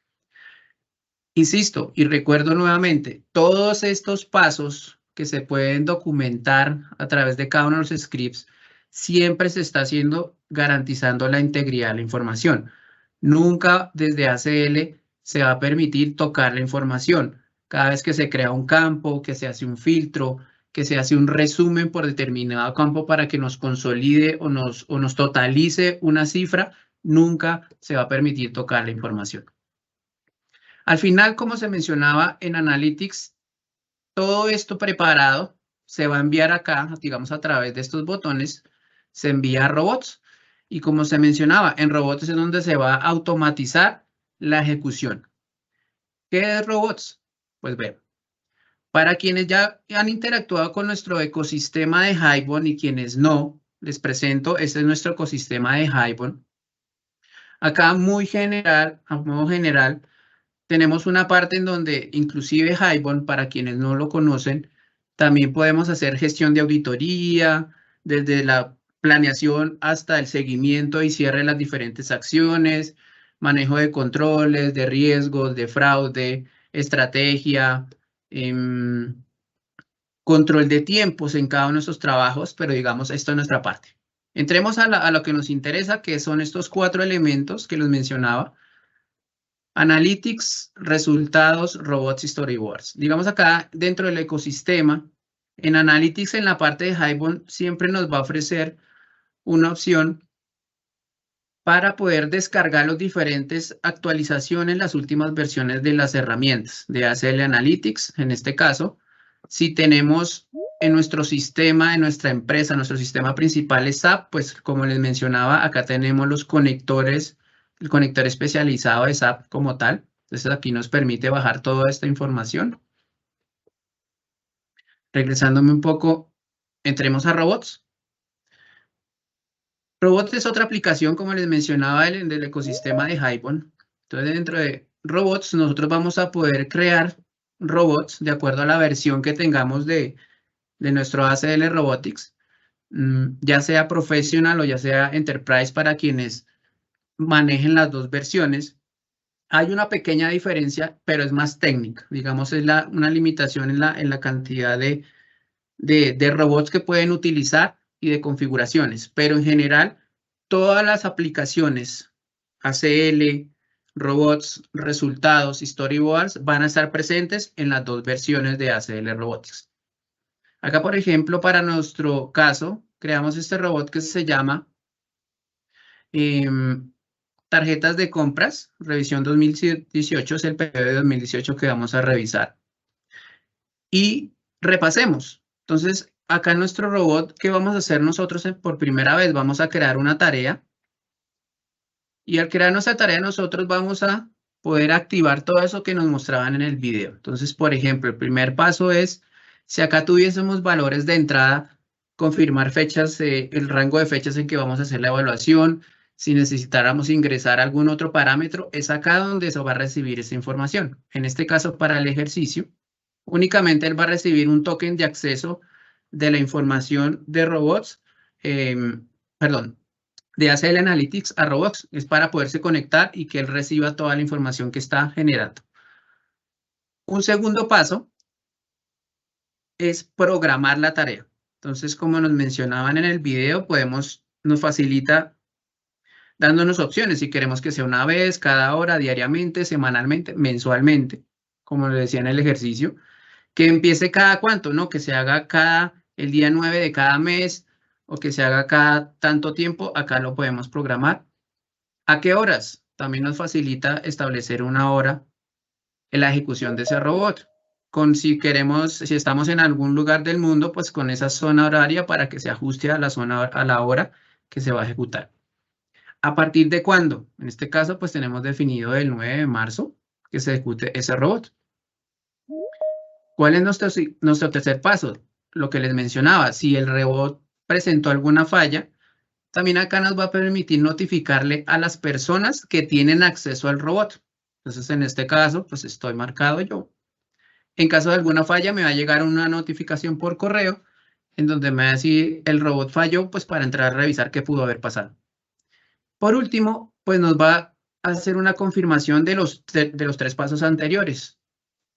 Insisto y recuerdo nuevamente, todos estos pasos que se pueden documentar a través de cada uno de los scripts, siempre se está haciendo garantizando la integridad de la información. Nunca desde ACL se va a permitir tocar la información. Cada vez que se crea un campo, que se hace un filtro, que se hace un resumen por determinado campo para que nos consolide o nos totalice una cifra, nunca se va a permitir tocar la información. Al final, como se mencionaba en Analytics, todo esto preparado se va a enviar acá, digamos a través de estos botones, se envía a robots. Y como se mencionaba, en robots es donde se va a automatizar la ejecución. ¿Qué es robots? Pues vean, para quienes ya han interactuado con nuestro ecosistema de Hibon y quienes no, les presento, este es nuestro ecosistema de Hibon. Acá muy general, a modo general, tenemos una parte en donde inclusive Hibon, para quienes no lo conocen, también podemos hacer gestión de auditoría, desde la planeación hasta el seguimiento y cierre de las diferentes acciones, manejo de controles, de riesgos, de fraude, estrategia, control de tiempos en cada uno de estos trabajos, pero digamos, esto es nuestra parte. Entremos a lo que nos interesa, que son estos 4 elementos que les mencionaba. Analytics, resultados, robots y storyboards. Digamos acá dentro del ecosistema, en Analytics en la parte de Hibon siempre nos va a ofrecer una opción para poder descargar las diferentes actualizaciones, las últimas versiones de las herramientas de ACL Analytics. En este caso, si tenemos en nuestro sistema, en nuestra empresa, nuestro sistema principal es SAP, pues como les mencionaba, acá tenemos los conectores, el conector especializado de SAP como tal. Entonces aquí nos permite bajar toda esta información. Regresándome un poco, entremos a robots. Robots es otra aplicación, como les mencionaba, del ecosistema de Hibon. Entonces dentro de robots nosotros vamos a poder crear robots de acuerdo a la versión que tengamos de nuestro ACL Robotics, ya sea Professional o ya sea Enterprise para quienes manejen las dos versiones. Hay una pequeña diferencia, pero es más técnica. Digamos, es una limitación en la cantidad de robots que pueden utilizar y de configuraciones. Pero en general, todas las aplicaciones ACL, robots, resultados y storyboards van a estar presentes en las dos versiones de ACL Robotics. Acá, por ejemplo, para nuestro caso, creamos este robot que se llama tarjetas de compras, revisión 2018, es el periodo de 2018 que vamos a revisar. Y repasemos. Entonces, acá en nuestro robot, ¿qué vamos a hacer nosotros por primera vez? Vamos a crear una tarea. Y al crear nuestra tarea, nosotros vamos a poder activar todo eso que nos mostraban en el video. Entonces, por ejemplo, el primer paso es, si acá tuviésemos valores de entrada, confirmar fechas, el rango de fechas en que vamos a hacer la evaluación. Si necesitáramos ingresar algún otro parámetro, es acá donde se va a recibir esa información. En este caso, para el ejercicio, únicamente él va a recibir un token de acceso de la información de robots, de ACL Analytics a robots. Es para poderse conectar y que él reciba toda la información que está generando. Un segundo paso es programar la tarea. Entonces, como nos mencionaban en el video, nos facilita dándonos opciones si queremos que sea una vez, cada hora, diariamente, semanalmente, mensualmente, como le decía en el ejercicio, que empiece cada cuánto, ¿no? Que se haga el día 9 de cada mes o que se haga cada tanto tiempo, acá lo podemos programar. ¿A qué horas? También nos facilita establecer una hora en la ejecución de ese robot. Si estamos en algún lugar del mundo, pues con esa zona horaria para que se ajuste a la hora que se va a ejecutar. ¿A partir de cuándo? En este caso, pues tenemos definido el 9 de marzo, que se ejecute ese robot. ¿Cuál es nuestro tercer paso? Lo que les mencionaba, si el robot presentó alguna falla, también acá nos va a permitir notificarle a las personas que tienen acceso al robot. Entonces, en este caso, pues estoy marcado yo. En caso de alguna falla, me va a llegar una notificación por correo en donde me va a decir el robot falló, pues para entrar a revisar qué pudo haber pasado. Por último, pues nos va a hacer una confirmación de los 3 pasos anteriores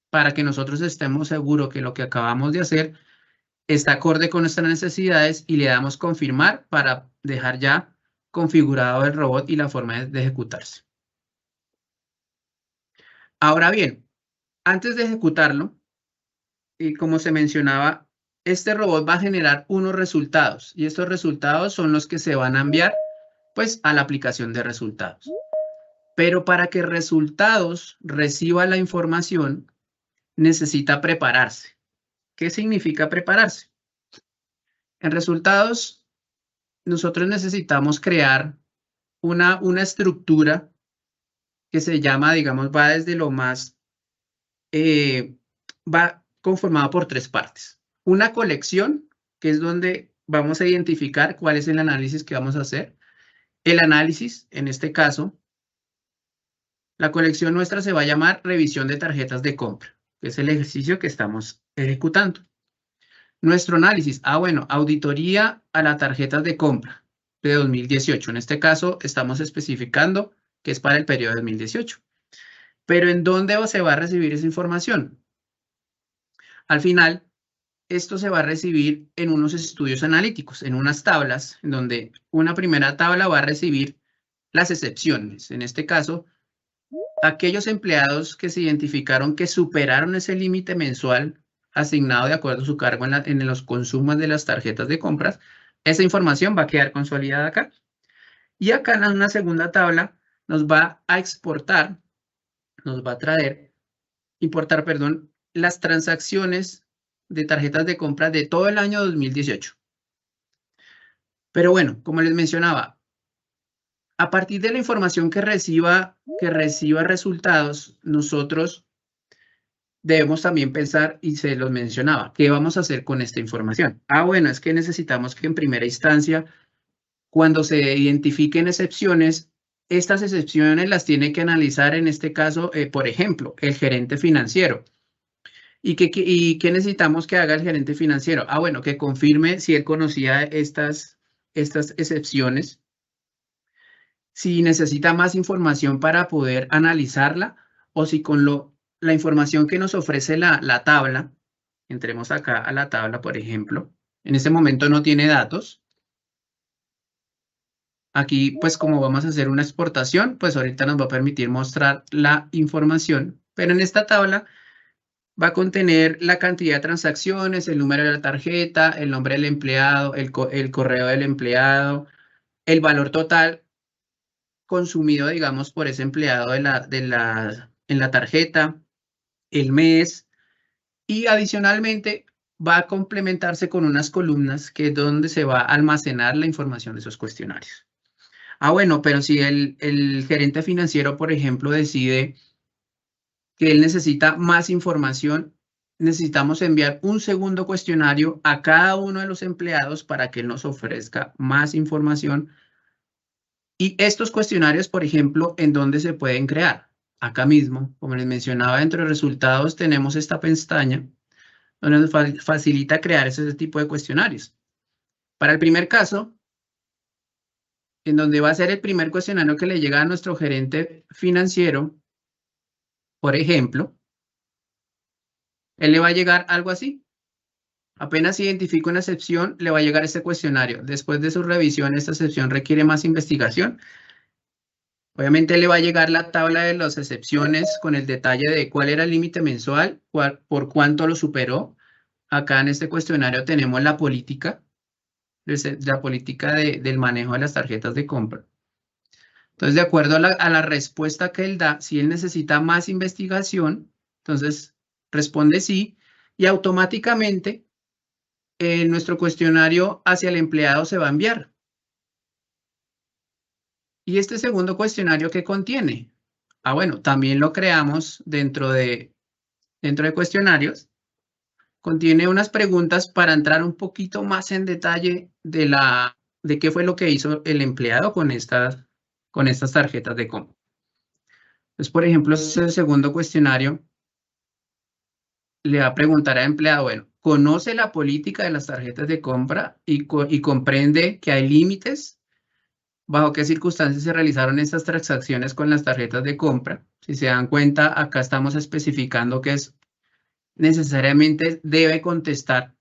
para que nosotros estemos seguros que lo que acabamos de hacer está acorde con nuestras necesidades y le damos confirmar para dejar ya configurado el robot y la forma de ejecutarse. Ahora bien, antes de ejecutarlo, y como se mencionaba, este robot va a generar unos resultados y estos resultados son los que se van a enviar pues a la aplicación de resultados. Pero para que resultados reciba la información, necesita prepararse. ¿Qué significa prepararse? En resultados, nosotros necesitamos crear una estructura que se llama, digamos, va desde lo más, va conformado por 3 partes. Una colección, que es donde vamos a identificar cuál es el análisis que vamos a hacer. El análisis, en este caso, la colección nuestra se va a llamar revisión de tarjetas de compra, que es el ejercicio que estamos ejecutando. Nuestro análisis, bueno, auditoría a las tarjetas de compra de 2018. En este caso, estamos especificando que es para el periodo de 2018. Pero ¿en dónde se va a recibir esa información? Al final, esto se va a recibir en unos estudios analíticos, en unas tablas, en donde una primera tabla va a recibir las excepciones. En este caso, aquellos empleados que se identificaron que superaron ese límite mensual asignado de acuerdo a su cargo en los consumos de las tarjetas de compras, esa información va a quedar consolidada acá. Y acá en una segunda tabla nos va a exportar, nos va a traer, importar, perdón, las transacciones de tarjetas de compra de todo el año 2018. Pero bueno, como les mencionaba, a partir de la información que reciba resultados, nosotros debemos también pensar, y se los mencionaba, ¿qué vamos a hacer con esta información? Bueno, es que necesitamos que en primera instancia, cuando se identifiquen excepciones, estas excepciones las tiene que analizar, en este caso, por ejemplo, el gerente financiero. ¿Y qué necesitamos que haga el gerente financiero? Bueno, que confirme si él conocía estas excepciones, si necesita más información para poder analizarla, o si con la información que nos ofrece la tabla, entremos acá a la tabla, por ejemplo, en este momento no tiene datos. Aquí, pues como vamos a hacer una exportación, pues ahorita nos va a permitir mostrar la información, pero en esta tabla va a contener la cantidad de transacciones, el número de la tarjeta, el nombre del empleado, el correo del empleado, el valor total consumido, digamos, por ese empleado en la tarjeta, el mes, y adicionalmente va a complementarse con unas columnas que es donde se va a almacenar la información de esos cuestionarios. Bueno, pero si el gerente financiero, por ejemplo, decide que él necesita más información, necesitamos enviar un segundo cuestionario a cada uno de los empleados para que él nos ofrezca más información. Y estos cuestionarios, por ejemplo, ¿en dónde se pueden crear? Acá mismo, como les mencionaba, dentro de resultados tenemos esta pestaña donde nos facilita crear ese tipo de cuestionarios. Para el primer caso, en donde va a ser el primer cuestionario que le llega a nuestro gerente financiero, por ejemplo, él le va a llegar algo así. Apenas identifica una excepción, le va a llegar este cuestionario. Después de su revisión, esta excepción requiere más investigación. Obviamente le va a llegar la tabla de las excepciones con el detalle de cuál era el límite mensual, por cuánto lo superó. Acá en este cuestionario tenemos la política, del manejo de las tarjetas de compra. Entonces, de acuerdo a la respuesta que él da, si él necesita más investigación, entonces responde sí, y automáticamente nuestro cuestionario hacia el empleado se va a enviar. ¿Y este segundo cuestionario qué contiene? bueno, también lo creamos dentro de cuestionarios. Contiene unas preguntas para entrar un poquito más en detalle de qué fue lo que hizo el empleado con estas tarjetas de compra. Entonces, por ejemplo, el segundo cuestionario le va a preguntar al empleado, bueno, ¿conoce la política de las tarjetas de compra y comprende que hay límites? ¿Bajo qué circunstancias se realizaron estas transacciones con las tarjetas de compra? Si se dan cuenta, acá estamos especificando que necesariamente debe contestar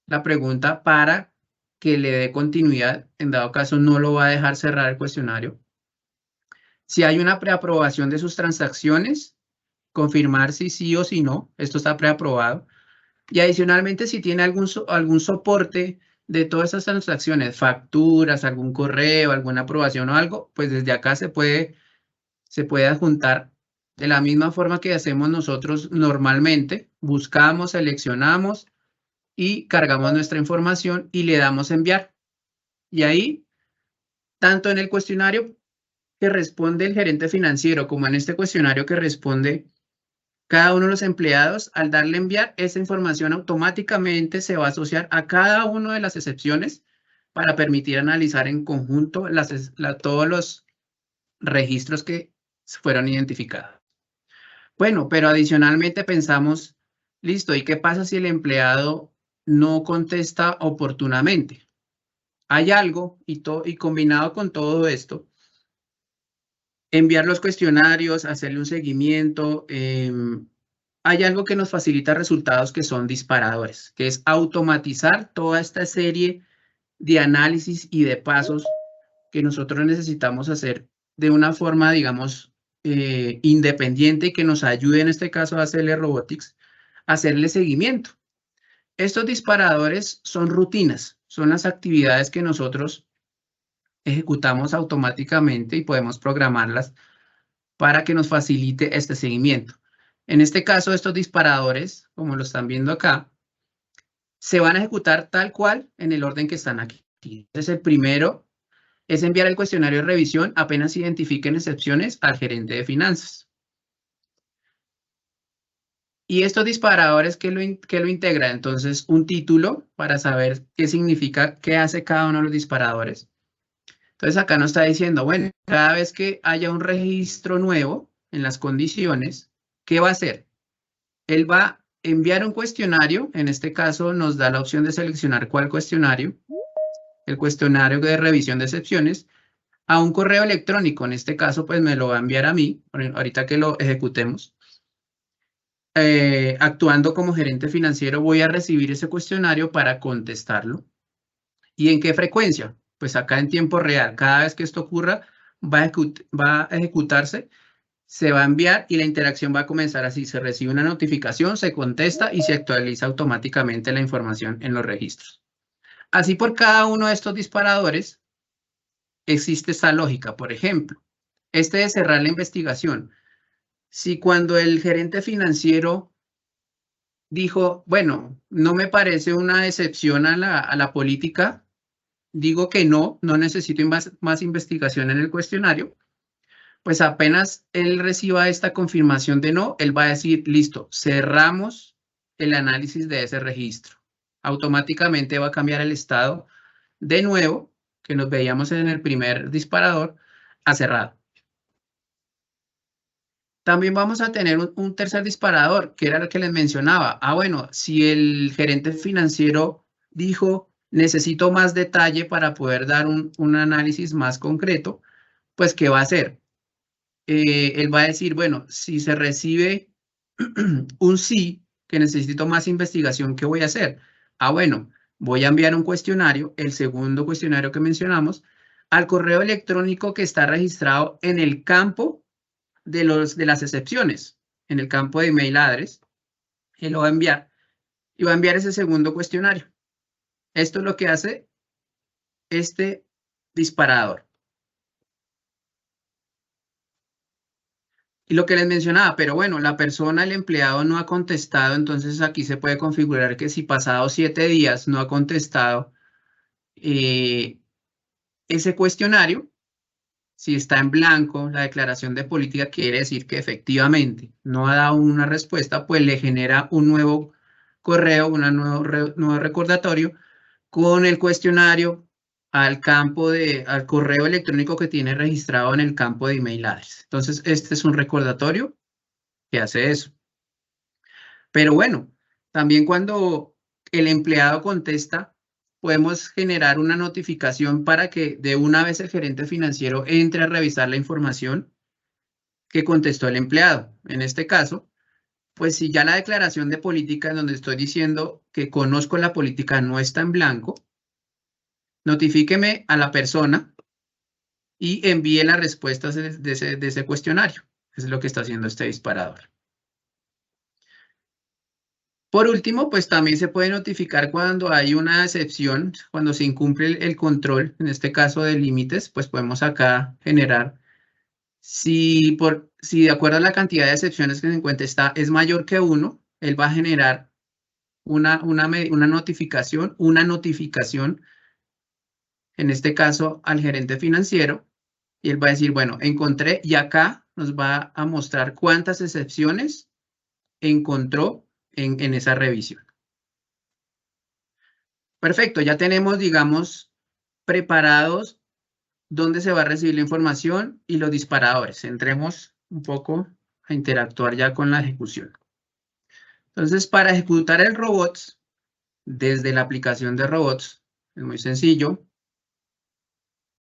la pregunta para que le dé continuidad. En dado caso, no lo va a dejar cerrar el cuestionario. Si hay una preaprobación de sus transacciones, confirmar si sí o si no. Esto está preaprobado. Y adicionalmente, si tiene algún soporte de todas esas transacciones, facturas, algún correo, alguna aprobación o algo, pues desde acá se puede adjuntar de la misma forma que hacemos nosotros normalmente. Buscamos, seleccionamos y cargamos nuestra información y le damos enviar. Y ahí, tanto en el cuestionario que responde el gerente financiero como en este cuestionario que responde cada uno de los empleados, al darle enviar, esa información automáticamente se va a asociar a cada una de las excepciones para permitir analizar en conjunto todos los registros que fueron identificados. Bueno, pero adicionalmente pensamos, listo, ¿y qué pasa si el empleado no contesta oportunamente? Hay algo, y combinado con todo esto, enviar los cuestionarios, hacerle un seguimiento, hay algo que nos facilita resultados que son disparadores, que es automatizar toda esta serie de análisis y de pasos que nosotros necesitamos hacer de una forma, digamos, independiente y que nos ayude en este caso a ACL Robotics a hacerle seguimiento. Estos disparadores son rutinas, son las actividades que nosotros ejecutamos automáticamente y podemos programarlas para que nos facilite este seguimiento. En este caso, estos disparadores, como lo están viendo acá, se van a ejecutar tal cual en el orden que están aquí. Entonces, el primero es enviar el cuestionario de revisión apenas identifiquen excepciones al gerente de finanzas. Y estos disparadores, ¿qué lo integra? Entonces, un título para saber qué significa, qué hace cada uno de los disparadores. Entonces, acá nos está diciendo, bueno, cada vez que haya un registro nuevo en las condiciones, ¿qué va a hacer? Él va a enviar un cuestionario, en este caso nos da la opción de seleccionar cuál cuestionario, el cuestionario de revisión de excepciones, a un correo electrónico, en este caso pues me lo va a enviar a mí, ahorita que lo ejecutemos. Actuando como gerente financiero voy a recibir ese cuestionario para contestarlo. ¿Y en qué frecuencia? Pues acá en tiempo real, cada vez que esto ocurra va a ejecutarse, se va a enviar y la interacción va a comenzar así. Se recibe una notificación, se contesta y se actualiza automáticamente la información en los registros. Así por cada uno de estos disparadores existe esta lógica. Por ejemplo, este de cerrar la investigación. Si cuando el gerente financiero dijo, bueno, no me parece una excepción a la política, digo que no necesito más investigación en el cuestionario, pues apenas él reciba esta confirmación de no, él va a decir, listo, cerramos el análisis de ese registro. Automáticamente va a cambiar el estado de nuevo, que nos veíamos en el primer disparador, a cerrado. También vamos a tener un tercer disparador, que era el que les mencionaba. Bueno, si el gerente financiero dijo, necesito más detalle para poder dar un análisis más concreto, pues, ¿qué va a hacer? Él va a decir, bueno, si se recibe un sí, que necesito más investigación, ¿qué voy a hacer? Bueno, voy a enviar un cuestionario, el segundo cuestionario que mencionamos, al correo electrónico que está registrado en el campo de las excepciones, en el campo de email address. Él lo va a enviar y va a enviar ese segundo cuestionario. Esto es lo que hace este disparador. Y lo que les mencionaba, pero bueno, la persona, el empleado no ha contestado, entonces aquí se puede configurar que si pasados 7 días no ha contestado ese cuestionario, Si está en blanco, la declaración de política quiere decir que efectivamente no ha dado una respuesta, pues le genera un nuevo correo, un nuevo recordatorio con el cuestionario al correo electrónico que tiene registrado en el campo de email address. Entonces, este es un recordatorio que hace eso. Pero bueno, también cuando el empleado contesta, podemos generar una notificación para que de una vez el gerente financiero entre a revisar la información que contestó el empleado. En este caso, pues si ya la declaración de política en donde estoy diciendo que conozco la política no está en blanco, notifíqueme a la persona y envíe las respuestas de ese cuestionario. Eso es lo que está haciendo este disparador. Por último, pues también se puede notificar cuando hay una excepción, cuando se incumple el control, en este caso de límites, pues podemos acá generar, si de acuerdo a la cantidad de excepciones que se encuentra es mayor que 1, él va a generar una notificación, en este caso al gerente financiero, y él va a decir, bueno, encontré, y acá nos va a mostrar cuántas excepciones encontró en esa revisión. Perfecto, ya tenemos, digamos, preparados dónde se va a recibir la información y los disparadores. Entremos un poco a interactuar ya con la ejecución. Entonces, para ejecutar el robots, desde la aplicación de robots, es muy sencillo.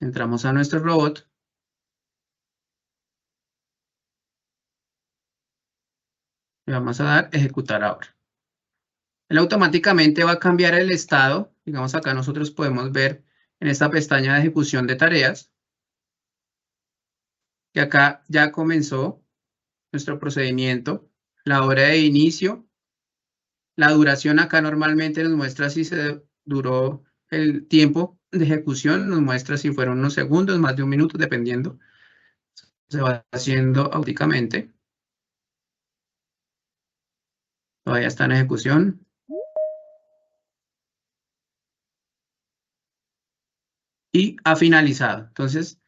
Entramos a nuestro robot. Le vamos a dar ejecutar ahora. Él automáticamente va a cambiar el estado. Digamos, acá nosotros podemos ver en esta pestaña de ejecución de tareas que acá ya comenzó nuestro procedimiento, la hora de inicio, la duración acá normalmente nos muestra si se duró el tiempo de ejecución, nos muestra si fueron unos segundos, más de un minuto, dependiendo. Se va haciendo automáticamente. Todavía está en ejecución. Y ha finalizado. Entonces,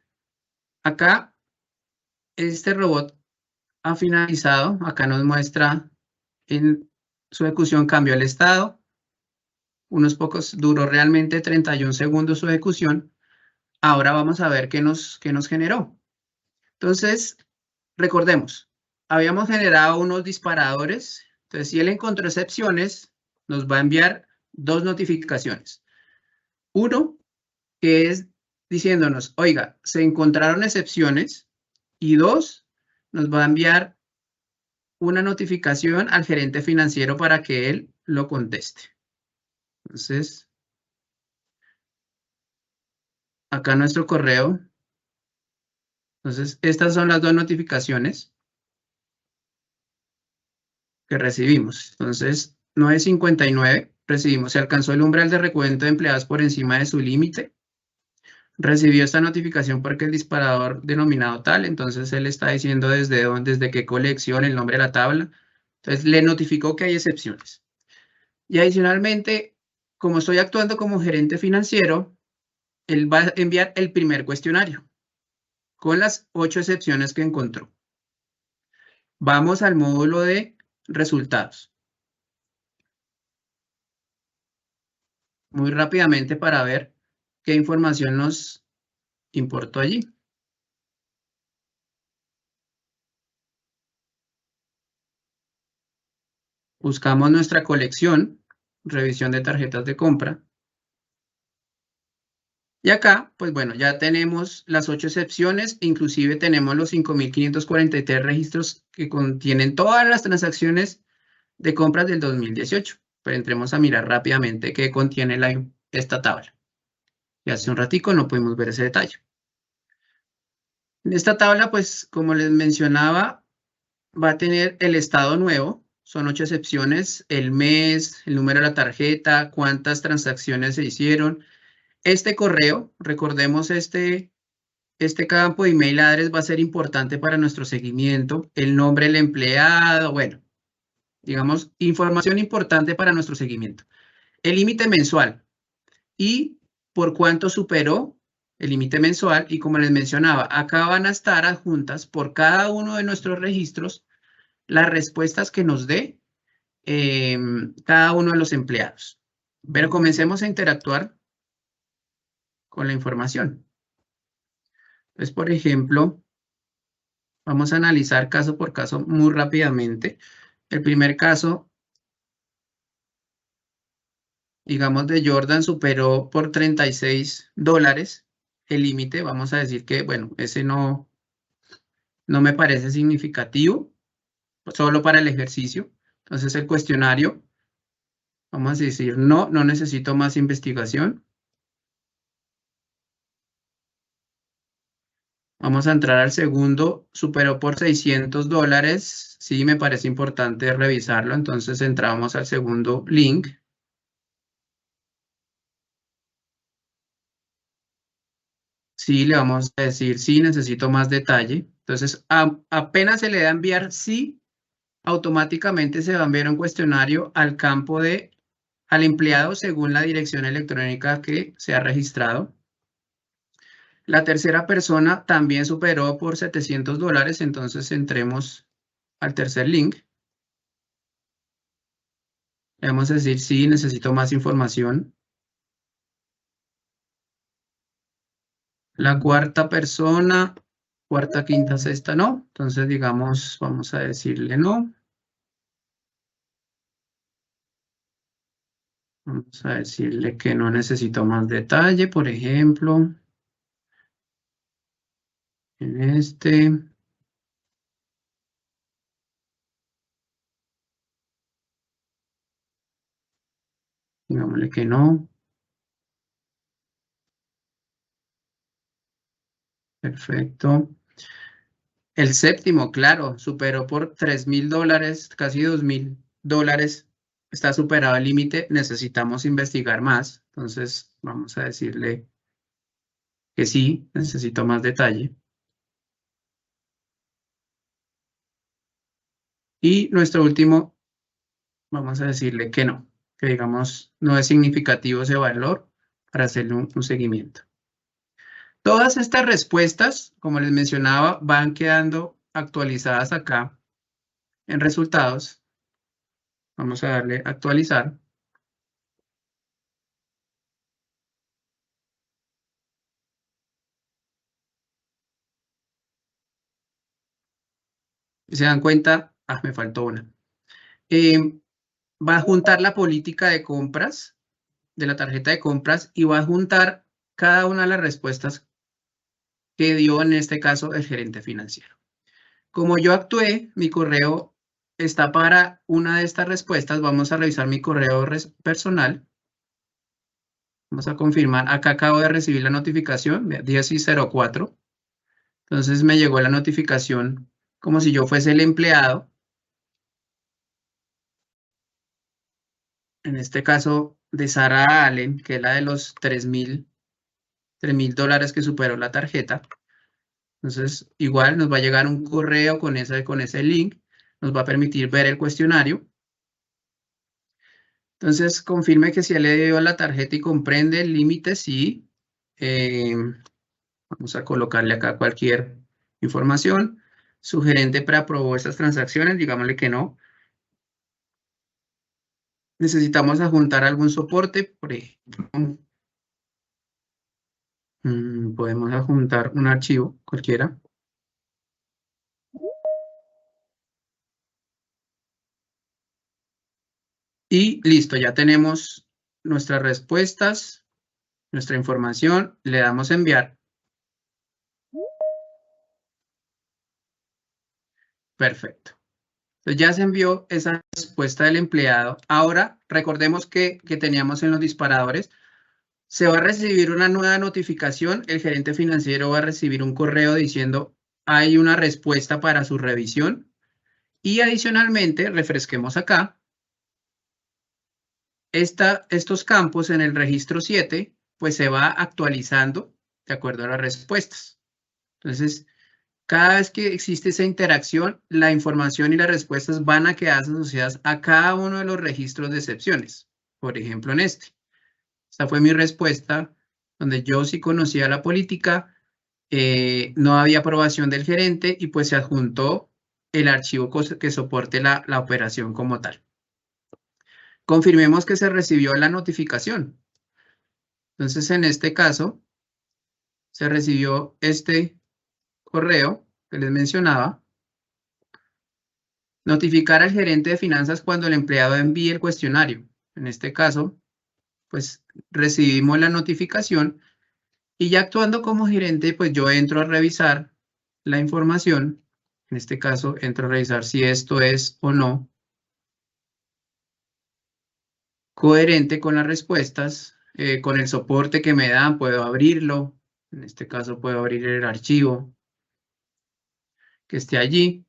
acá este robot ha finalizado. Acá nos muestra en su ejecución cambió el estado. Unos pocos, duró realmente 31 segundos su ejecución. Ahora vamos a ver qué nos generó. Entonces, recordemos, habíamos generado unos disparadores. Entonces, si él encontró excepciones, nos va a enviar dos notificaciones. Uno, que es diciéndonos, oiga, se encontraron excepciones. Y dos, nos va a enviar una notificación al gerente financiero para que él lo conteste. Entonces, acá nuestro correo. Entonces, estas son las dos notificaciones que recibimos. Entonces, 9:59, recibimos, se alcanzó el umbral de recuento de empleados por encima de su límite. Recibió esta notificación porque el disparador denominado tal, entonces él está diciendo desde qué colección, el nombre de la tabla. Entonces, le notificó que hay excepciones. Y adicionalmente, como estoy actuando como gerente financiero, él va a enviar el primer cuestionario con las 8 excepciones que encontró. Vamos al módulo de resultados. Muy rápidamente para ver qué información nos importó allí. Buscamos nuestra colección, revisión de tarjetas de compra. Y acá, pues bueno, ya tenemos las 8 excepciones, inclusive tenemos los 5.543 registros que contienen todas las transacciones de compras del 2018. Pero entremos a mirar rápidamente qué contiene esta tabla. Y hace un ratico no pudimos ver ese detalle. En esta tabla, pues, como les mencionaba, va a tener el estado nuevo. Son 8 excepciones, el mes, el número de la tarjeta, cuántas transacciones se hicieron. Este correo, recordemos este campo de email address va a ser importante para nuestro seguimiento. El nombre del empleado, bueno, digamos, información importante para nuestro seguimiento. El límite mensual y por cuánto superó el límite mensual, y como les mencionaba, acá van a estar adjuntas por cada uno de nuestros registros las respuestas que nos dé cada uno de los empleados. Pero comencemos a interactuar con la información. Entonces, por ejemplo, vamos a analizar caso por caso muy rápidamente. El primer caso, digamos, de Jordan superó por $36 el límite. Vamos a decir que, bueno, ese no me parece significativo, solo para el ejercicio. Entonces, el cuestionario, vamos a decir, no necesito más investigación. Vamos a entrar al segundo, superó por $600. Sí, me parece importante revisarlo. Entonces, entramos al segundo link. Sí, le vamos a decir, sí, necesito más detalle. Entonces, apenas se le da a enviar sí, automáticamente se va a enviar un cuestionario al campo al empleado según la dirección electrónica que se ha registrado. La tercera persona también superó por $700, entonces entremos al tercer link. Le vamos a decir, sí, necesito más información. La cuarta persona, cuarta, quinta, sexta, no. Entonces, digamos, vamos a decirle no. Vamos a decirle que no necesito más detalle, por ejemplo. En este. Digámosle que no. Perfecto. El séptimo, claro, superó por $3,000, casi $2,000. Está superado el límite, necesitamos investigar más. Entonces, vamos a decirle que sí, necesito más detalle. Y nuestro último, vamos a decirle que no, que digamos no es significativo ese valor para hacerle un seguimiento. Todas estas respuestas, como les mencionaba, van quedando actualizadas acá en resultados. Vamos a darle actualizar. Y se dan cuenta, me faltó una. Va a juntar la política de compras de la tarjeta de compras y va a juntar cada una de las respuestas que dio en este caso el gerente financiero. Como yo actué, mi correo está para una de estas respuestas. Vamos a revisar mi correo personal. Vamos a confirmar. Acá acabo de recibir la notificación, 10:04. Entonces me llegó la notificación como si yo fuese el empleado. En este caso de Sara Allen, que es la de los $3,000 que superó la tarjeta. Entonces, igual nos va a llegar un correo con ese link. Nos va a permitir ver el cuestionario. Entonces, confirme que si le dio la tarjeta y comprende el límite, sí. Vamos a colocarle acá cualquier información. Su gerente preaprobó estas transacciones, digámosle que no. Necesitamos adjuntar algún soporte, por ejemplo. Podemos adjuntar un archivo, cualquiera. Y listo, ya tenemos nuestras respuestas, nuestra información, le damos a enviar. Perfecto. Entonces ya se envió esa respuesta del empleado. Ahora recordemos que teníamos en los disparadores. Se va a recibir una nueva notificación. El gerente financiero va a recibir un correo diciendo hay una respuesta para su revisión. Y adicionalmente, refresquemos acá. Estos campos en el registro 7, pues se va actualizando de acuerdo a las respuestas. Entonces, cada vez que existe esa interacción, la información y las respuestas van a quedar asociadas a cada uno de los registros de excepciones. Por ejemplo, en este. Esta fue mi respuesta donde yo sí conocía la política, no había aprobación del gerente y pues se adjuntó el archivo que soporte la operación como tal. Confirmemos que se recibió la notificación. Entonces, en este caso, se recibió este correo que les mencionaba. Notificar al gerente de finanzas cuando el empleado envíe el cuestionario. En este caso, pues recibimos la notificación y ya actuando como gerente, pues yo entro a revisar la información. En este caso, entro a revisar si esto es o no coherente con las respuestas, con el soporte que me dan, puedo abrirlo. En este caso, puedo abrir el archivo que esté allí.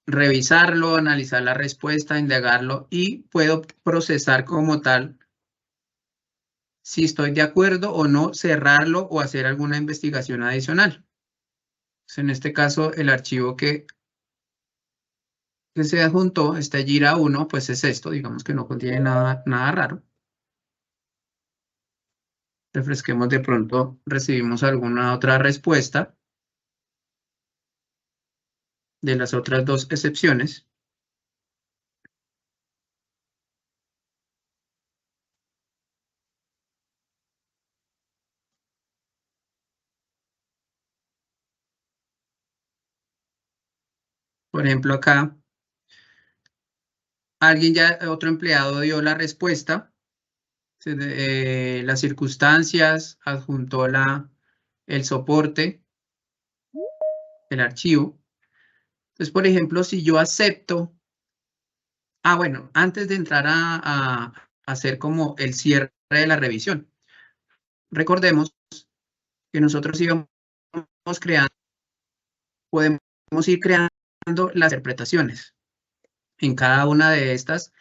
Revisarlo, analizar la respuesta, indagarlo y puedo procesar como tal si estoy de acuerdo o no, cerrarlo o hacer alguna investigación adicional. Entonces, en este caso, el archivo que se adjuntó, este Jira 1, pues es esto, digamos que no contiene nada raro. Refresquemos, de pronto recibimos alguna otra respuesta de las otras dos excepciones. Por ejemplo, acá, otro empleado dio la respuesta, las circunstancias, adjuntó el soporte, el archivo. Entonces, por ejemplo, si yo acepto, bueno, antes de entrar a hacer como el cierre de la revisión, recordemos que nosotros íbamos creando, podemos ir creando las interpretaciones en cada una de estas,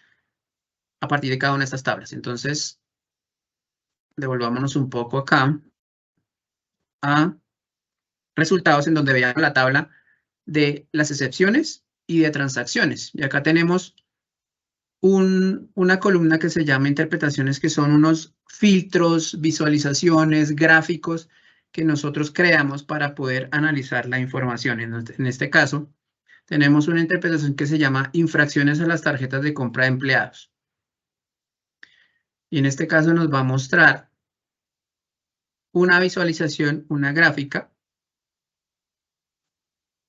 a partir de cada una de estas tablas. Entonces, devolvámonos un poco acá a resultados, en donde veamos la tabla de las excepciones y de transacciones. Y acá tenemos una columna que se llama interpretaciones, que son unos filtros, visualizaciones, gráficos que nosotros creamos para poder analizar la información. En este caso, tenemos una interpretación que se llama infracciones a las tarjetas de compra de empleados. Y en este caso nos va a mostrar una visualización, una gráfica.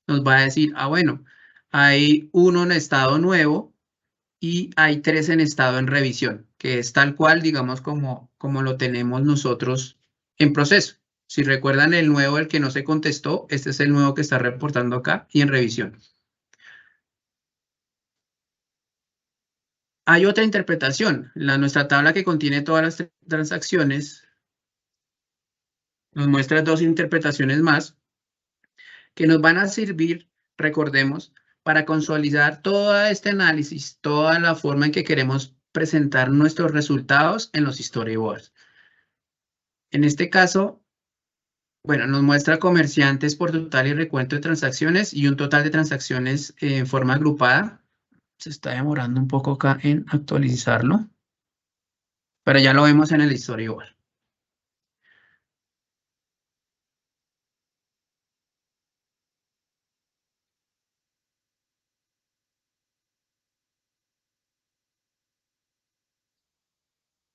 Nos va a decir, bueno, hay uno en estado nuevo y hay 3 en estado en revisión, que es tal cual, digamos, como lo tenemos nosotros en proceso. Si recuerdan el nuevo, el que no se contestó, este es el nuevo que está reportando acá y en revisión. Hay otra interpretación. Nuestra tabla, que contiene todas las transacciones, nos muestra 2 interpretaciones más que nos van a servir, recordemos, para consolidar todo este análisis, toda la forma en que queremos presentar nuestros resultados en los storyboards. En este caso, bueno, nos muestra comerciantes por total y recuento de transacciones y un total de transacciones en forma agrupada. Se está demorando un poco acá en actualizarlo, pero ya lo vemos en el storyboard.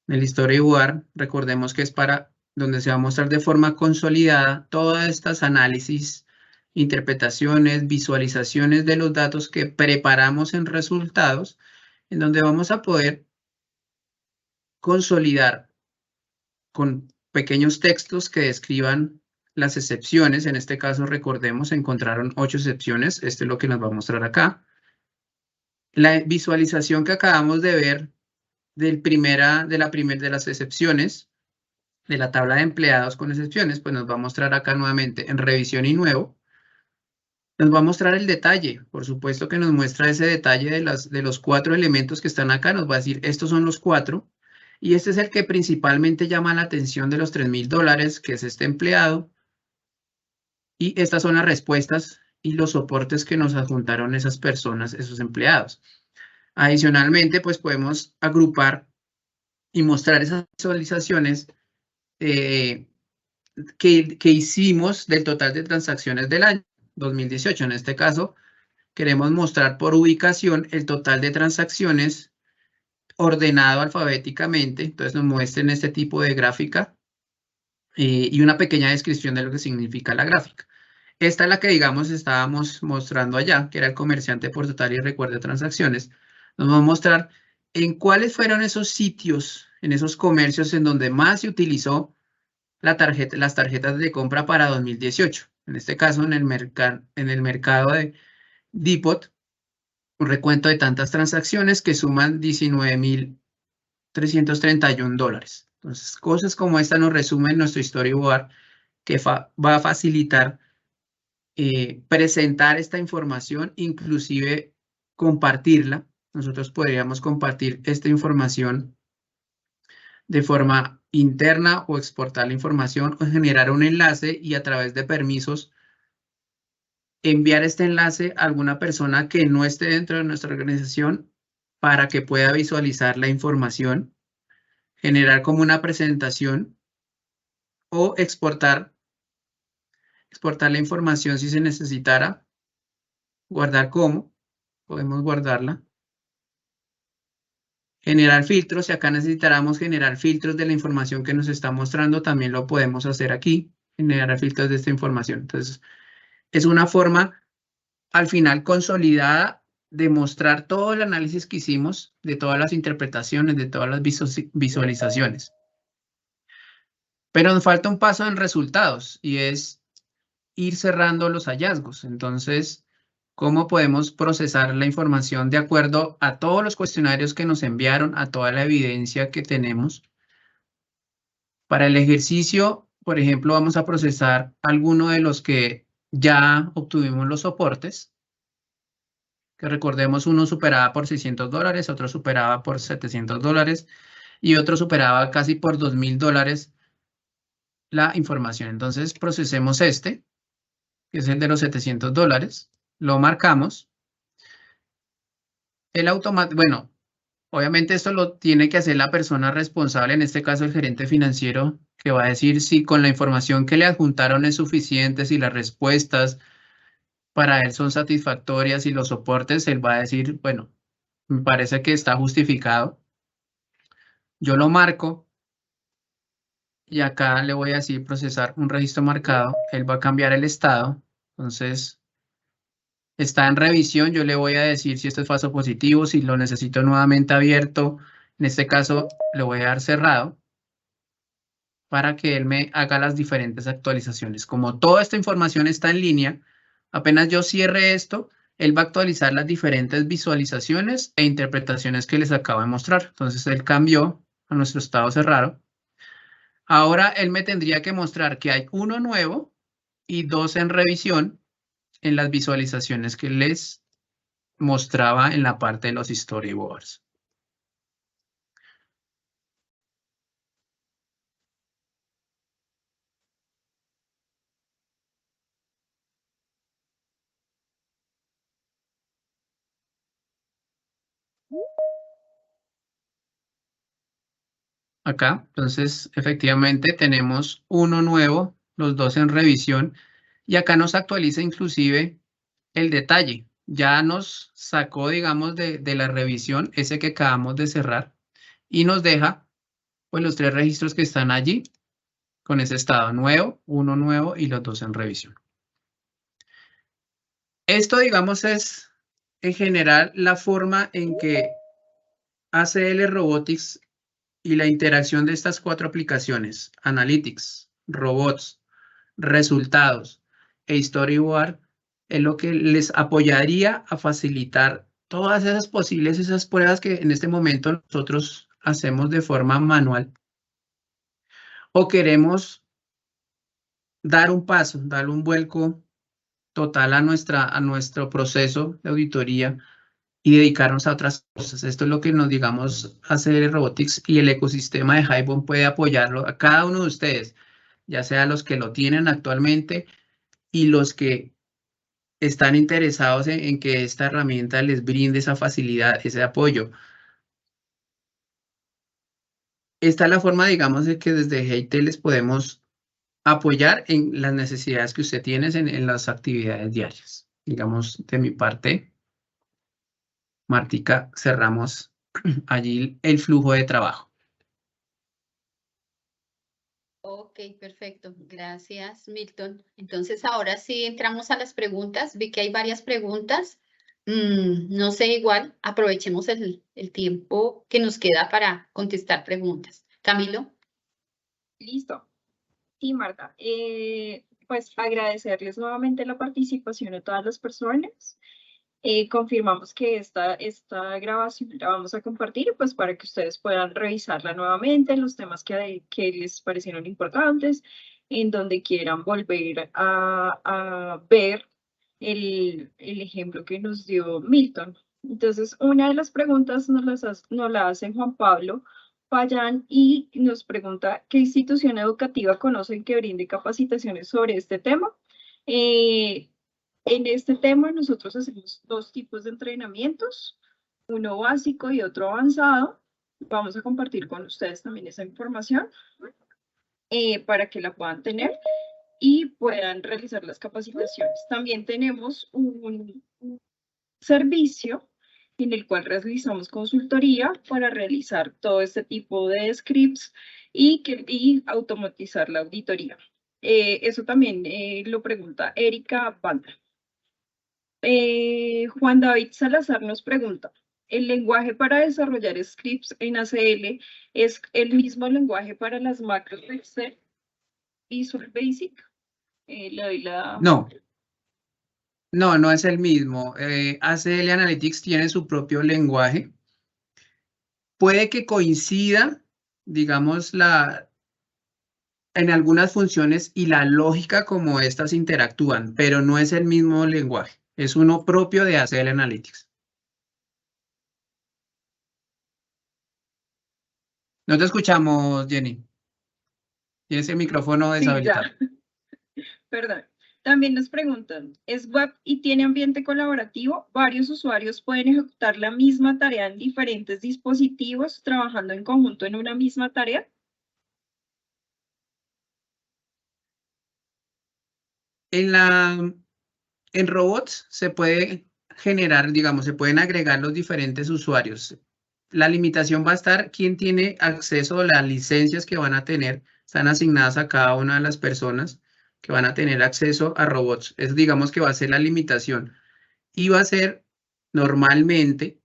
El storyboard, recordemos que es para donde se va a mostrar de forma consolidada todas estas análisis, interpretaciones, visualizaciones de los datos que preparamos en resultados, en donde vamos a poder consolidar con pequeños textos que describan las excepciones. En este caso, recordemos, se encontraron 8 excepciones. Este es lo que nos va a mostrar acá. La visualización que acabamos de ver de las excepciones, de la tabla de empleados con excepciones, pues nos va a mostrar acá nuevamente en revisión y nuevo. Nos va a mostrar el detalle, por supuesto que nos muestra ese detalle de los 4 elementos que están acá. Nos va a decir, estos son los 4, y este es el que principalmente llama la atención de los $3,000, que es este empleado, y estas son las respuestas y los soportes que nos adjuntaron esas personas, esos empleados. Adicionalmente, pues podemos agrupar y mostrar esas visualizaciones que hicimos del total de transacciones del año 2018. En este caso, queremos mostrar por ubicación el total de transacciones ordenado alfabéticamente. Entonces nos muestren este tipo de gráfica y una pequeña descripción de lo que significa la gráfica. Esta es la que, digamos, estábamos mostrando allá, que era el comerciante por total y recuerde transacciones. Nos va a mostrar en cuáles fueron esos sitios, en esos comercios en donde más se utilizó las tarjetas de compra para 2018. En este caso, en el mercado de Depot, un recuento de tantas transacciones que suman $19,331. Entonces, cosas como esta nos resumen nuestro storyboard que va a facilitar presentar esta información, inclusive compartirla. Nosotros podríamos compartir esta información de forma interna o exportar la información o generar un enlace y a través de permisos enviar este enlace a alguna persona que no esté dentro de nuestra organización para que pueda visualizar la información, generar como una presentación o exportar la información si se necesitara, guardar como, podemos guardarla. Generar filtros, si acá necesitáramos generar filtros de la información que nos está mostrando, también lo podemos hacer aquí, generar filtros de esta información. Entonces, es una forma, al final, consolidada de mostrar todo el análisis que hicimos, de todas las interpretaciones, de todas las visualizaciones. Pero nos falta un paso en resultados, y es ir cerrando los hallazgos. Entonces, ¿cómo podemos procesar la información de acuerdo a todos los cuestionarios que nos enviaron, a toda la evidencia que tenemos? Para el ejercicio, por ejemplo, vamos a procesar alguno de los que ya obtuvimos los soportes. Que recordemos, uno superaba por $600, otro superaba por $700 y otro superaba casi por $2,000 la información. Entonces, procesemos este, que es el de los $700. Lo marcamos. Bueno, obviamente esto lo tiene que hacer la persona responsable, en este caso el gerente financiero, que va a decir si con la información que le adjuntaron es suficiente, si las respuestas para él son satisfactorias y los soportes, él va a decir, bueno, me parece que está justificado. Yo lo marco y acá le voy a decir procesar un registro marcado. Él va a cambiar el estado. Entonces, está en revisión. Yo le voy a decir si esto es falso positivo, si lo necesito nuevamente abierto. En este caso, le voy a dar cerrado para que él me haga las diferentes actualizaciones. Como toda esta información está en línea, apenas yo cierre esto, él va a actualizar las diferentes visualizaciones e interpretaciones que les acabo de mostrar. Entonces, él cambió a nuestro estado cerrado. Ahora, él me tendría que mostrar que hay uno nuevo y dos en revisión en las visualizaciones que les mostraba en la parte de los storyboards. Acá, entonces, efectivamente tenemos uno nuevo, los dos en revisión, y acá nos actualiza inclusive el detalle. Ya nos sacó, digamos, de la revisión ese que acabamos de cerrar y nos deja pues los tres registros que están allí con ese estado nuevo, uno nuevo y los dos en revisión. Esto, digamos, es en general la forma en que ACL Robotics y la interacción de estas cuatro aplicaciones, Analytics, Robots, Resultados e Storyboard, es lo que les apoyaría a facilitar todas esas pruebas que en este momento nosotros hacemos de forma manual. O queremos dar un paso, darle un vuelco total a nuestro proceso de auditoría y dedicarnos a otras cosas. Esto es lo que nos, digamos, ACL Robotics y el ecosistema de Highbond puede apoyarlo a cada uno de ustedes, ya sea los que lo tienen actualmente y los que están interesados en que esta herramienta les brinde esa facilidad, ese apoyo. esta es la forma, digamos, de que desde GIT les podemos apoyar en las necesidades que usted tiene en las actividades diarias. Digamos, de mi parte, Martica, cerramos allí el flujo de trabajo. Ok, perfecto. Gracias, Milton. Entonces, ahora sí entramos a las preguntas. Vi que hay varias preguntas. No sé, igual, aprovechemos el tiempo que nos queda para contestar preguntas. Camilo. Listo. Sí, Marta. Pues agradecerles nuevamente la participación de todas las personas. Confirmamos que esta grabación la vamos a compartir pues para que ustedes puedan revisarla nuevamente, los temas que les parecieron importantes, en donde quieran volver a ver el ejemplo que nos dio Milton. Entonces, una de las preguntas nos la hace Juan Pablo Payán y nos pregunta, ¿qué institución educativa conocen que brinde capacitaciones sobre este tema? En este tema nosotros hacemos dos tipos de entrenamientos, uno básico y otro avanzado. Vamos a compartir con ustedes también esa información para que la puedan tener y puedan realizar las capacitaciones. También tenemos un servicio en el cual realizamos consultoría para realizar todo este tipo de scripts y automatizar la auditoría. Eso también lo pregunta Erika Banda. Juan David Salazar nos pregunta, ¿el lenguaje para desarrollar scripts en ACL es el mismo lenguaje para las macros de Excel? Visual Basic. Le doy la... No es el mismo. ACL Analytics tiene su propio lenguaje. Puede que coincida, digamos, en algunas funciones y la lógica como estas interactúan, pero no es el mismo lenguaje. Es uno propio de ACL Analytics. No te escuchamos, Jenny. Tienes el micrófono deshabilitado. Sí, perdón. También nos preguntan, ¿es web y tiene ambiente colaborativo? ¿Varios usuarios pueden ejecutar la misma tarea en diferentes dispositivos trabajando en conjunto en una misma tarea? En robots se puede generar, digamos, se pueden agregar los diferentes usuarios. La limitación va a estar quién tiene acceso a las licencias que van a tener, están asignadas a cada una de las personas que van a tener acceso a robots. Eso digamos que va a ser la limitación. Y va a ser normalmente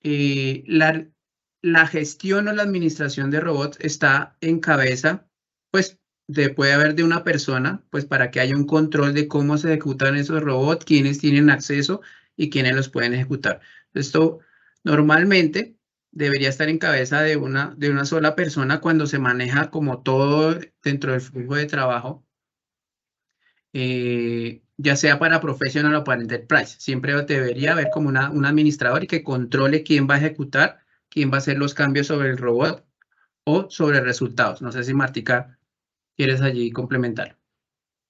la gestión o la administración de robots está en cabeza, pues puede haber de una persona, pues para que haya un control de cómo se ejecutan esos robots, quiénes tienen acceso y quiénes los pueden ejecutar. Esto normalmente debería estar en cabeza de una sola persona cuando se maneja como todo dentro del flujo de trabajo, ya sea para professional o para enterprise. Siempre debería haber como un administrador y que controle quién va a ejecutar, quién va a hacer los cambios sobre el robot o sobre resultados. No sé si Martica quieres allí complementar.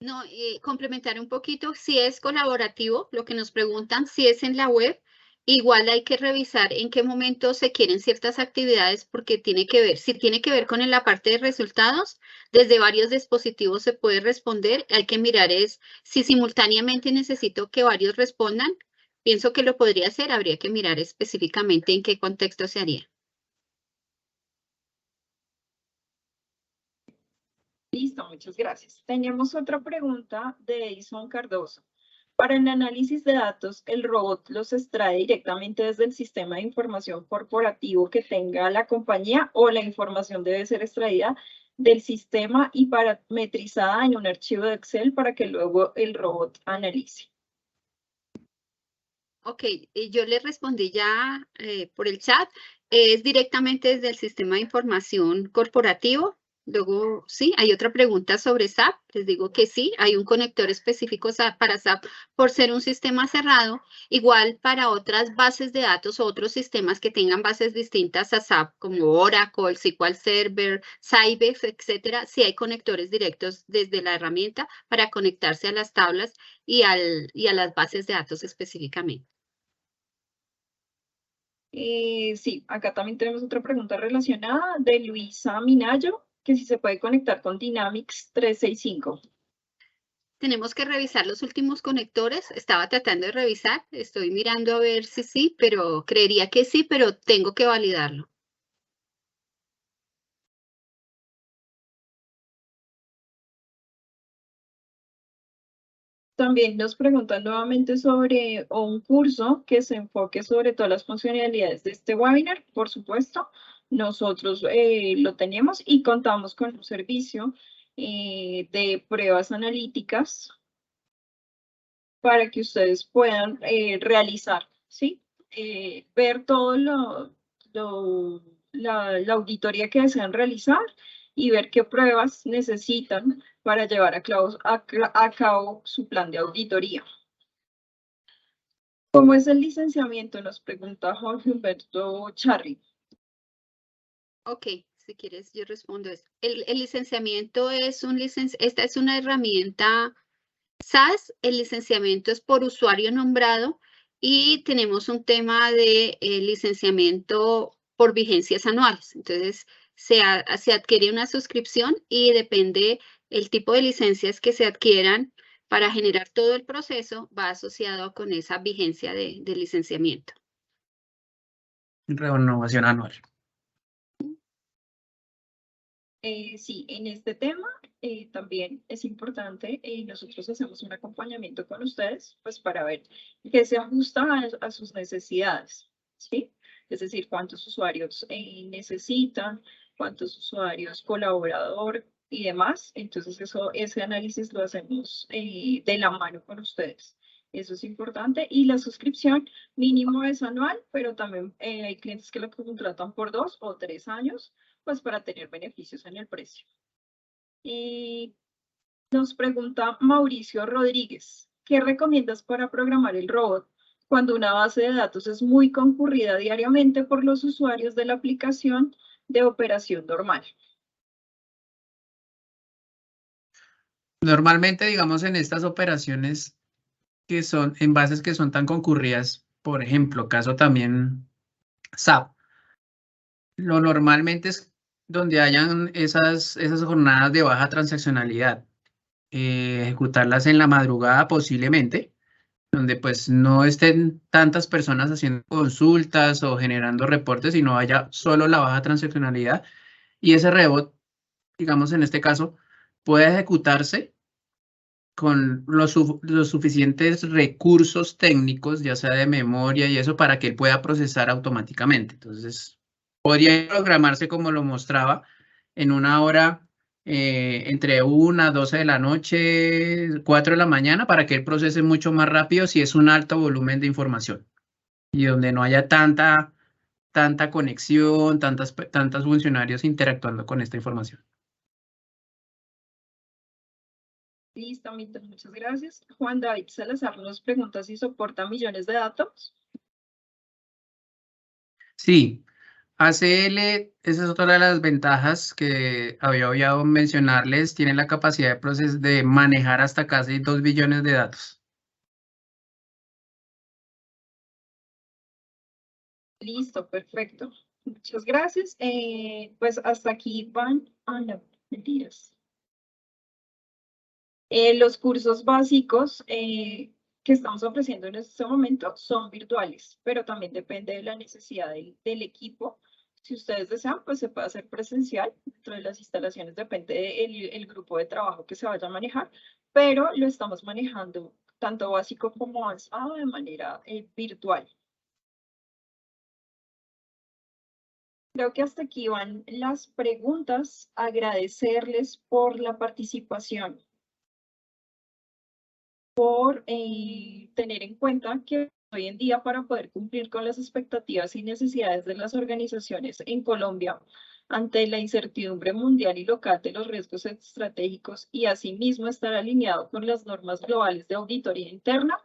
No, complementar un poquito, si es colaborativo, lo que nos preguntan, si es en la web, igual hay que revisar en qué momento se quieren ciertas actividades porque tiene que ver, si tiene que ver con la parte de resultados, desde varios dispositivos se puede responder, hay que mirar es si simultáneamente necesito que varios respondan, pienso que lo podría hacer, habría que mirar específicamente en qué contexto se haría. Listo, muchas gracias. Tenemos otra pregunta de Edison Cardoso. Para el análisis de datos, ¿el robot los extrae directamente desde el sistema de información corporativo que tenga la compañía o la información debe ser extraída del sistema y parametrizada en un archivo de Excel para que luego el robot analice? Ok, yo le respondí ya por el chat, es directamente desde el sistema de información corporativo. Luego, sí, hay otra pregunta sobre SAP. Les digo que sí, hay un conector específico para SAP por ser un sistema cerrado. Igual para otras bases de datos o otros sistemas que tengan bases distintas a SAP, como Oracle, SQL Server, Sybase, etcétera, sí hay conectores directos desde la herramienta para conectarse a las tablas y a las bases de datos específicamente. Sí, acá también tenemos otra pregunta relacionada de Luisa Minayo, que si se puede conectar con Dynamics 365. Tenemos que revisar los últimos conectores. Estaba tratando de revisar, estoy mirando a ver si sí, pero creería que sí, pero tengo que validarlo. También nos preguntan nuevamente sobre un curso que se enfoque sobre todas las funcionalidades de este webinar. Por supuesto, nosotros lo tenemos y contamos con un servicio de pruebas analíticas para que ustedes puedan realizar, ¿sí? Ver todo la auditoría que desean realizar y ver qué pruebas necesitan para llevar a cabo su plan de auditoría. ¿Cómo es el licenciamiento? Nos pregunta Jorge Humberto Charri. Ok, si quieres yo respondo eso. El licenciamiento es esta es una herramienta SAS, el licenciamiento es por usuario nombrado y tenemos un tema de licenciamiento por vigencias anuales. Entonces, se adquiere una suscripción y depende el tipo de licencias que se adquieran para generar todo el proceso, va asociado con esa vigencia de licenciamiento. Renovación anual. Sí, en este tema también es importante, nosotros hacemos un acompañamiento con ustedes, pues para ver qué se ajusta a sus necesidades, ¿sí? Es decir, cuántos usuarios necesitan, cuántos usuarios, colaborador y demás. Entonces, ese análisis lo hacemos de la mano con ustedes. Eso es importante. Y la suscripción mínimo es anual, pero también hay clientes que lo contratan por 2 o 3 años, pues para tener beneficios en el precio. Y nos pregunta Mauricio Rodríguez, ¿qué recomiendas para programar el robot cuando una base de datos es muy concurrida diariamente por los usuarios de la aplicación de operación normal? Normalmente, digamos, en estas operaciones que son en bases que son tan concurridas, por ejemplo, caso también SAP, lo normalmente es donde hayan esas jornadas de baja transaccionalidad, ejecutarlas en la madrugada posiblemente, donde pues no estén tantas personas haciendo consultas o generando reportes, sino haya solo la baja transaccionalidad y ese rebot, digamos en este caso, puede ejecutarse con los suficientes recursos técnicos, ya sea de memoria y eso, para que él pueda procesar automáticamente. Entonces, podría programarse como lo mostraba en una hora entre 1, 12 de la noche, 4 de la mañana, para que él procese mucho más rápido si es un alto volumen de información y donde no haya tanta conexión, tantos funcionarios interactuando con esta información. Listo, Milton, muchas gracias. Juan David Salazar nos pregunta si soporta millones de datos. Sí, ACL, esa es otra de las ventajas que había olvidado mencionarles, tiene la capacidad de manejar hasta casi 2 billones de datos. Listo, perfecto. Muchas gracias. Pues hasta aquí van. Ah, no, mentiras. Los cursos básicos que estamos ofreciendo en este momento son virtuales, pero también depende de la necesidad del equipo. Si ustedes desean, pues se puede hacer presencial. Dentro de las instalaciones depende del grupo de trabajo que se vaya a manejar, pero lo estamos manejando tanto básico como avanzado de manera virtual. Creo que hasta aquí van las preguntas. Agradecerles por la participación, por tener en cuenta que hoy en día, para poder cumplir con las expectativas y necesidades de las organizaciones en Colombia ante la incertidumbre mundial y local de los riesgos estratégicos y asimismo estar alineado con las normas globales de auditoría interna,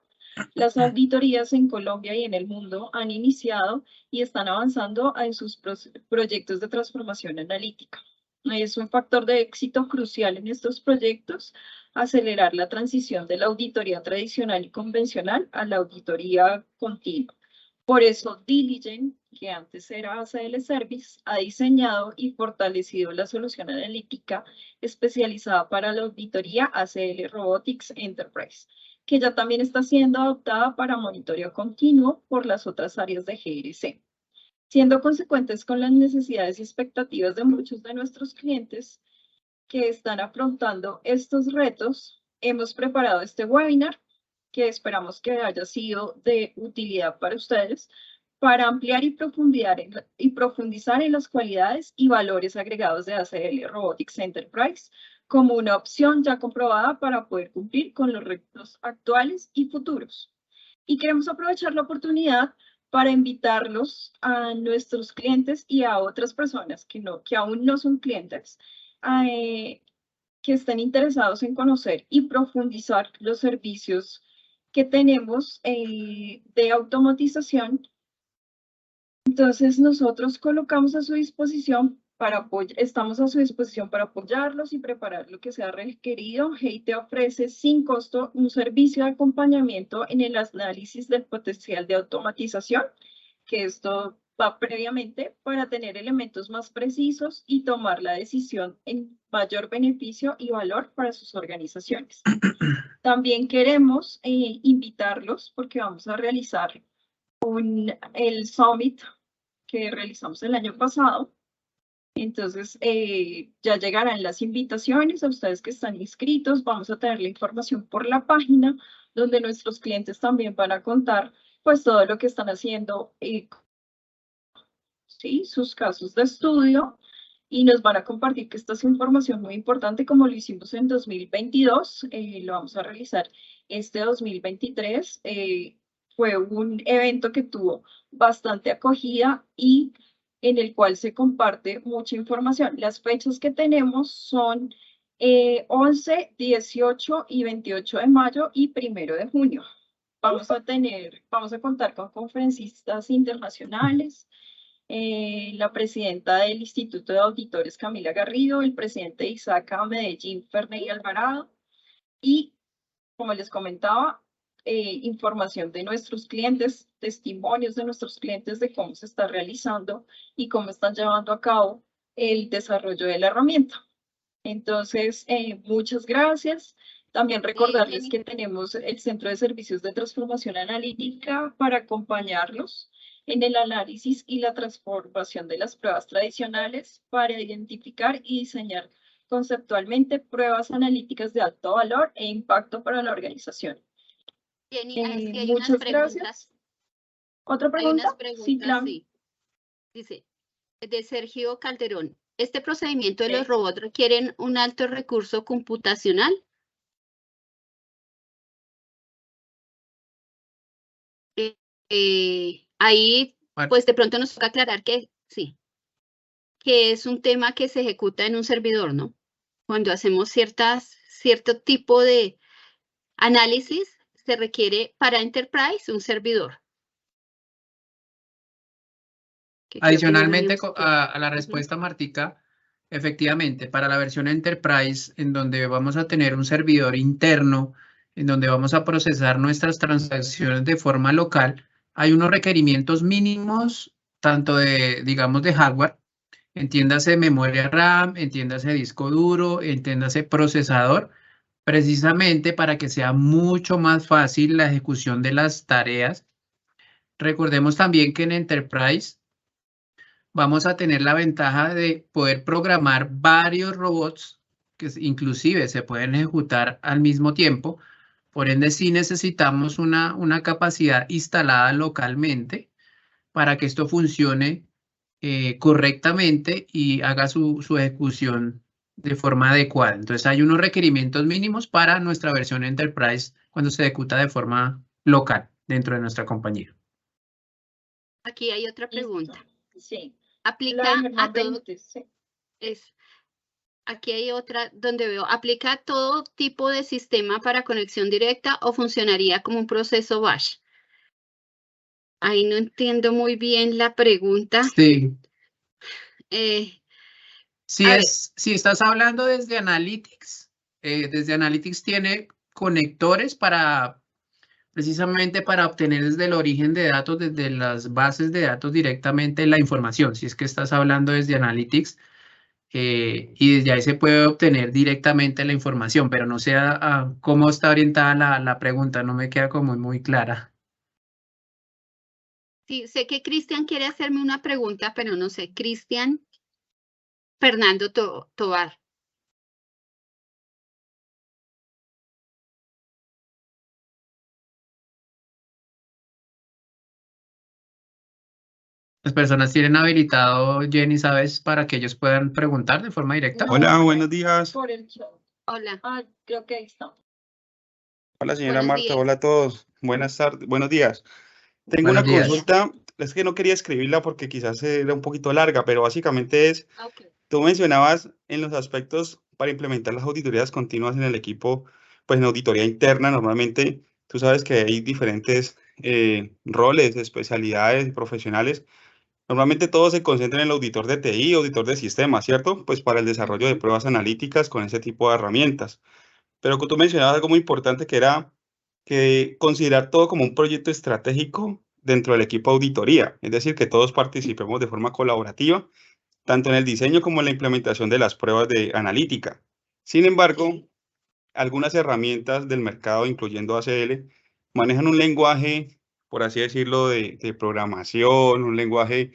las auditorías en Colombia y en el mundo han iniciado y están avanzando en sus proyectos de transformación analítica. Es un factor de éxito crucial en estos proyectos acelerar la transición de la auditoría tradicional y convencional a la auditoría continua. Por eso, Diligent que antes era ACL Service, ha diseñado y fortalecido la solución analítica especializada para la auditoría ACL Robotics Enterprise, que ya también está siendo adoptada para monitoreo continuo por las otras áreas de GRC. Siendo consecuentes con las necesidades y expectativas de muchos de nuestros clientes que están afrontando estos retos, hemos preparado este webinar que esperamos que haya sido de utilidad para ustedes para ampliar y profundizar en las cualidades y valores agregados de ACL Robotics Enterprise como una opción ya comprobada para poder cumplir con los retos actuales y futuros. Y queremos aprovechar la oportunidad para invitarlos a nuestros clientes y a otras personas que aún no son clientes, que estén interesados en conocer y profundizar los servicios que tenemos de automatización. Entonces nosotros colocamos a su disposición estamos a su disposición para apoyarlos y preparar lo que sea requerido. GEI te ofrece sin costo un servicio de acompañamiento en el análisis del potencial de automatización, que esto va previamente para tener elementos más precisos y tomar la decisión en mayor beneficio y valor para sus organizaciones. También queremos invitarlos porque vamos a realizar el Summit que realizamos el año pasado. Entonces, ya llegarán las invitaciones a ustedes que están inscritos. Vamos a tener la información por la página, donde nuestros clientes también van a contar pues todo lo que están haciendo, ¿sí? Sus casos de estudio, y nos van a compartir que esta es información muy importante, como lo hicimos en 2022, lo vamos a realizar este 2023. Fue un evento que tuvo bastante acogida y en el cual se comparte mucha información. Las fechas que tenemos son 11, 18 y 28 de mayo y 1 de junio. Vamos a contar con conferencistas internacionales, la presidenta del Instituto de Auditores, Camila Garrido, el presidente de ISACA Medellín, Ferney Alvarado, y, como les comentaba, información de nuestros clientes, testimonios de nuestros clientes de cómo se está realizando y cómo están llevando a cabo el desarrollo de la herramienta. Entonces, muchas gracias. También recordarles que tenemos el Centro de Servicios de Transformación Analítica para acompañarlos en el análisis y la transformación de las pruebas tradicionales para identificar y diseñar conceptualmente pruebas analíticas de alto valor e impacto para la organización. Jenny, hay muchas unas gracias. preguntas. ¿Otra pregunta? Hay unas preguntas, sí, claro. sí. Dice, de Sergio Calderón, ¿este procedimiento de los robots requieren un alto recurso computacional? Ahí, pues de pronto nos toca aclarar que sí, que es un tema que se ejecuta en un servidor, ¿no? Cuando hacemos cierto tipo de análisis, se requiere para Enterprise un servidor. Adicionalmente a la respuesta, Martica, efectivamente, para la versión Enterprise, en donde vamos a tener un servidor interno, en donde vamos a procesar nuestras transacciones de forma local, hay unos requerimientos mínimos, tanto digamos, de hardware, entiéndase memoria RAM, entiéndase disco duro, entiéndase procesador, precisamente para que sea mucho más fácil la ejecución de las tareas. Recordemos también que en Enterprise vamos a tener la ventaja de poder programar varios robots que inclusive se pueden ejecutar al mismo tiempo. Por ende, sí necesitamos una capacidad instalada localmente para que esto funcione correctamente y haga su ejecución de forma adecuada. Entonces, hay unos requerimientos mínimos para nuestra versión Enterprise cuando se ejecuta de forma local dentro de nuestra compañía. Aquí hay otra pregunta. Sí. Aplica a todo. Aquí hay otra donde veo, ¿aplica a todo tipo de sistema para conexión directa o funcionaría como un proceso bash? Ahí no entiendo muy bien la pregunta. Sí. Si ver. estás hablando desde Analytics tiene conectores para precisamente para obtener desde el origen de datos, desde las bases de datos directamente la información, si es que estás hablando desde Analytics, y desde ahí se puede obtener directamente la información, pero no sé cómo está orientada la pregunta, no me queda como muy clara. Sí, sé que Cristian quiere hacerme una pregunta, pero no sé. Cristian Fernando Tovar. Las personas tienen habilitado, Jenny, ¿sabes? Para que ellos puedan preguntar de forma directa. No, Hola, buenos días. por el chat. Hola, Creo que ahí está. Hola, señora buenos Marta. días. Hola a todos. Buenas tardes. Buenos días. Tengo Buenos una días. consulta. Es que no quería escribirla porque quizás era un poquito larga, pero básicamente es, Ok. tú mencionabas en los aspectos para implementar las auditorías continuas en el equipo, pues en auditoría interna, normalmente tú sabes que hay diferentes roles, especialidades profesionales. Normalmente todo se concentra en el auditor de TI, auditor de sistemas, ¿cierto? Pues para el desarrollo de pruebas analíticas con ese tipo de herramientas. Pero tú mencionabas algo muy importante que era que considerar todo como un proyecto estratégico dentro del equipo de auditoría, es decir, que todos participemos de forma colaborativa, tanto en el diseño como en la implementación de las pruebas de analítica. Sin embargo, algunas herramientas del mercado, incluyendo ACL, manejan un lenguaje, por así decirlo, de programación, un lenguaje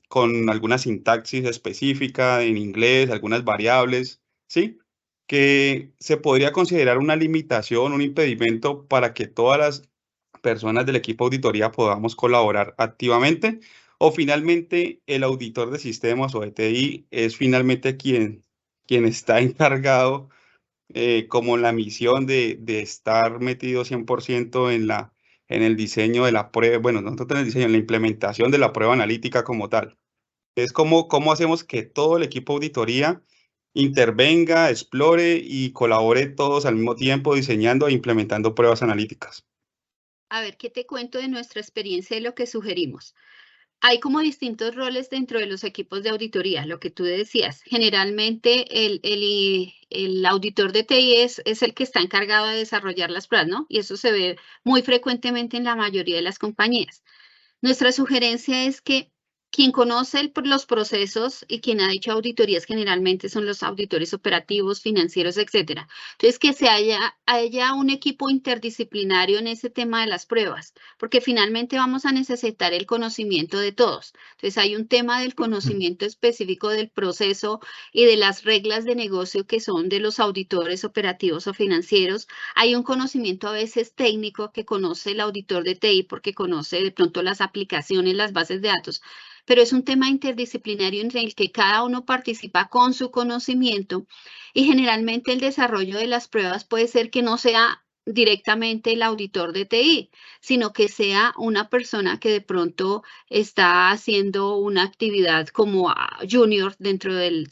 con alguna sintaxis específica en inglés, algunas variables, ¿sí? Que se podría considerar una limitación, un impedimento para que todas las personas del equipo de auditoría podamos colaborar activamente, o finalmente el auditor de sistemas o de TI es finalmente quien está encargado como la misión de estar metido 100% en el diseño de la prueba, bueno, no tanto en el diseño, en la implementación de la prueba analítica como tal. Es como cómo hacemos que todo el equipo de auditoría intervenga, explore y colabore todos al mismo tiempo diseñando e implementando pruebas analíticas. A ver, ¿qué te cuento de nuestra experiencia y lo que sugerimos? Hay como distintos roles dentro de los equipos de auditoría, lo que tú decías. Generalmente el auditor de TI es el que está encargado de desarrollar las pruebas, ¿no? Y eso se ve muy frecuentemente en la mayoría de las compañías. Nuestra sugerencia es que quien conoce los procesos y quien ha hecho auditorías generalmente son los auditores operativos, financieros, etcétera. Entonces, que haya un equipo interdisciplinario en ese tema de las pruebas, porque finalmente vamos a necesitar el conocimiento de todos. Entonces, hay un tema del conocimiento específico del proceso y de las reglas de negocio que son de los auditores operativos o financieros. Hay un conocimiento a veces técnico que conoce el auditor de TI porque conoce de pronto las aplicaciones, las bases de datos, pero es un tema interdisciplinario en el que cada uno participa con su conocimiento y generalmente el desarrollo de las pruebas puede ser que no sea directamente el auditor de TI, sino que sea una persona que de pronto está haciendo una actividad como junior dentro del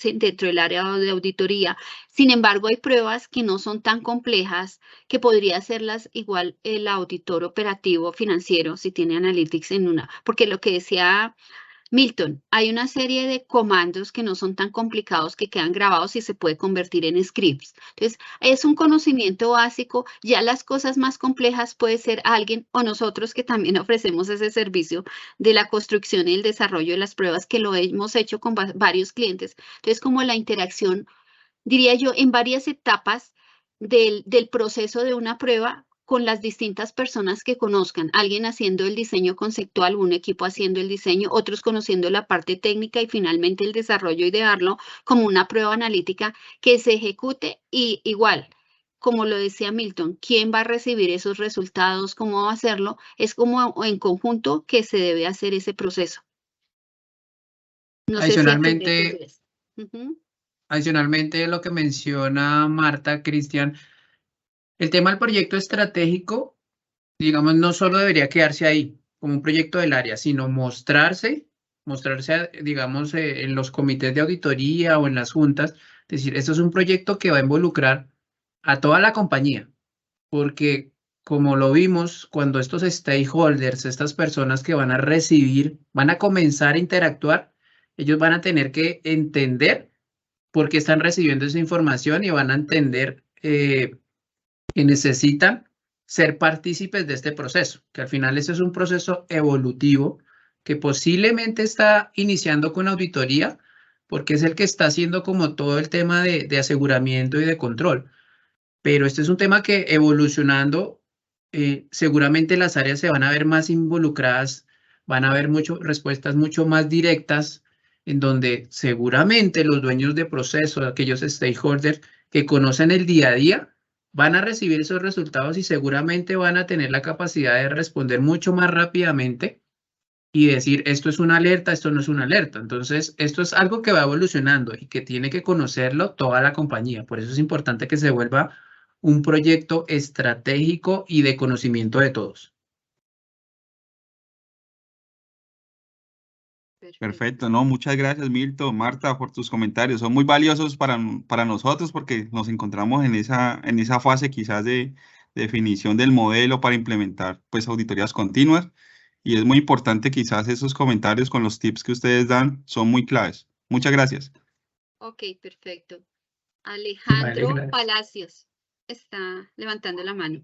área de auditoría. Sin embargo, hay pruebas que no son tan complejas que podría hacerlas igual el auditor operativo financiero si tiene Analytics en una, porque lo que decía Milton, hay una serie de comandos que no son tan complicados que quedan grabados y se puede convertir en scripts. Entonces, es un conocimiento básico. Ya las cosas más complejas puede ser alguien o nosotros que también ofrecemos ese servicio de la construcción y el desarrollo de las pruebas que lo hemos hecho con varios clientes. Entonces, como la interacción, diría yo, en varias etapas del proceso de una prueba con las distintas personas que conozcan, alguien haciendo el diseño conceptual, un equipo haciendo el diseño, otros conociendo la parte técnica y finalmente el desarrollo y dejarlo como una prueba analítica que se ejecute y igual. Como lo decía Milton, ¿quién va a recibir esos resultados? ¿Cómo va a hacerlo? Es como en conjunto que se debe hacer ese proceso. No sé si Adicionalmente, Ujú. adicionalmente lo que menciona Marta, Cristian, el tema del proyecto estratégico, digamos, no solo debería quedarse ahí como un proyecto del área, sino mostrarse, digamos, en los comités de auditoría o en las juntas, decir, esto es un proyecto que va a involucrar a toda la compañía, porque como lo vimos, cuando estos stakeholders, estas personas que van a recibir, van a comenzar a interactuar, ellos van a tener que entender por qué están recibiendo esa información y van a entender que necesitan ser partícipes de este proceso, que al final ese es un proceso evolutivo que posiblemente está iniciando con auditoría, porque es el que está haciendo como todo el tema de aseguramiento y de control. Pero este es un tema que evolucionando, seguramente las áreas se van a ver más involucradas, van a haber respuestas mucho más directas, en donde seguramente los dueños de proceso, aquellos stakeholders que conocen el día a día, van a recibir esos resultados y seguramente van a tener la capacidad de responder mucho más rápidamente y decir, esto es una alerta, esto no es una alerta. Entonces, esto es algo que va evolucionando y que tiene que conocerlo toda la compañía. Por eso es importante que se vuelva un proyecto estratégico y de conocimiento de todos. Perfecto, no, muchas gracias Milton, Marta, por tus comentarios. Son muy valiosos para nosotros porque nos encontramos en esa fase quizás de definición del modelo para implementar pues auditorías continuas y es muy importante quizás esos comentarios con los tips que ustedes dan son muy claves. Muchas gracias. Ok, perfecto. Alejandro gracias. Palacios está levantando la mano.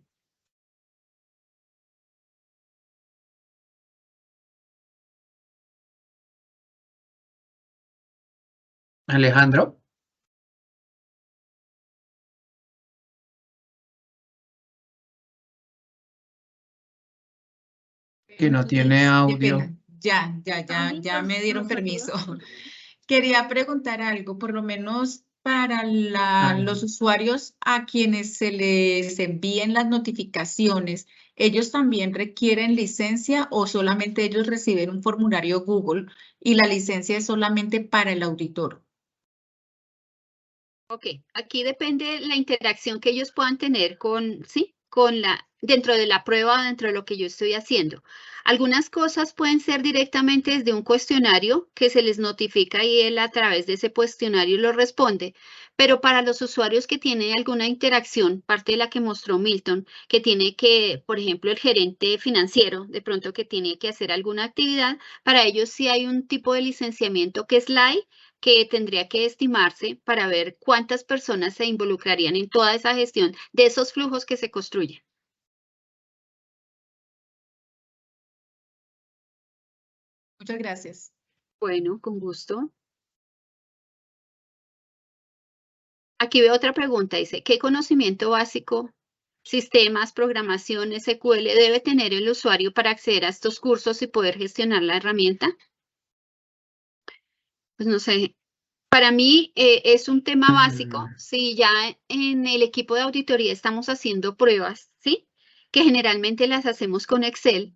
Alejandro. Que no tiene Qué audio. pena. Ya me dieron permiso. Quería preguntar algo, por lo menos para los usuarios a quienes se les envíen las notificaciones, ¿ellos también requieren licencia o solamente ellos reciben un formulario Google y la licencia es solamente para el auditor? Ok, aquí depende la interacción que ellos puedan tener dentro de la prueba, dentro de lo que yo estoy haciendo. Algunas cosas pueden ser directamente desde un cuestionario que se les notifica y él a través de ese cuestionario lo responde, pero para los usuarios que tienen alguna interacción, parte de la que mostró Milton, que tiene que, por ejemplo, el gerente financiero, de pronto que tiene que hacer alguna actividad, para ellos sí hay un tipo de licenciamiento que es light, que tendría que estimarse para ver cuántas personas se involucrarían en toda esa gestión de esos flujos que se construyen. Muchas gracias. Bueno, con gusto. Aquí veo otra pregunta, dice, ¿qué conocimiento básico, sistemas, programación, SQL debe tener el usuario para acceder a estos cursos y poder gestionar la herramienta? Pues no sé. Para mí es un tema básico. Si ya en el equipo de auditoría estamos haciendo pruebas, ¿sí? Que generalmente las hacemos con Excel.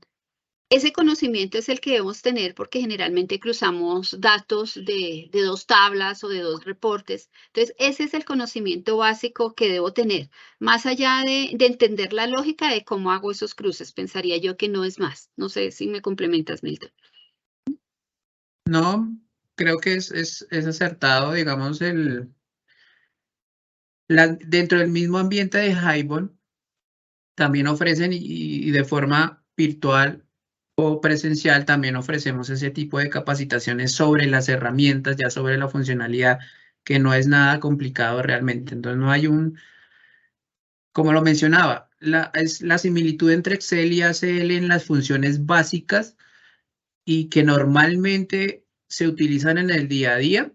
Ese conocimiento es el que debemos tener porque generalmente cruzamos datos de 2 tablas o de 2 reportes. Entonces, ese es el conocimiento básico que debo tener. Más allá de entender la lógica de cómo hago esos cruces, pensaría yo que no es más. No sé si me complementas, Milton. No, creo que es acertado, digamos, dentro del mismo ambiente de Highball, también ofrecen y de forma virtual o presencial también ofrecemos ese tipo de capacitaciones sobre las herramientas, ya sobre la funcionalidad, que no es nada complicado realmente. Entonces no hay como lo mencionaba, es la similitud entre Excel y ACL en las funciones básicas y que normalmente se utilizan en el día a día,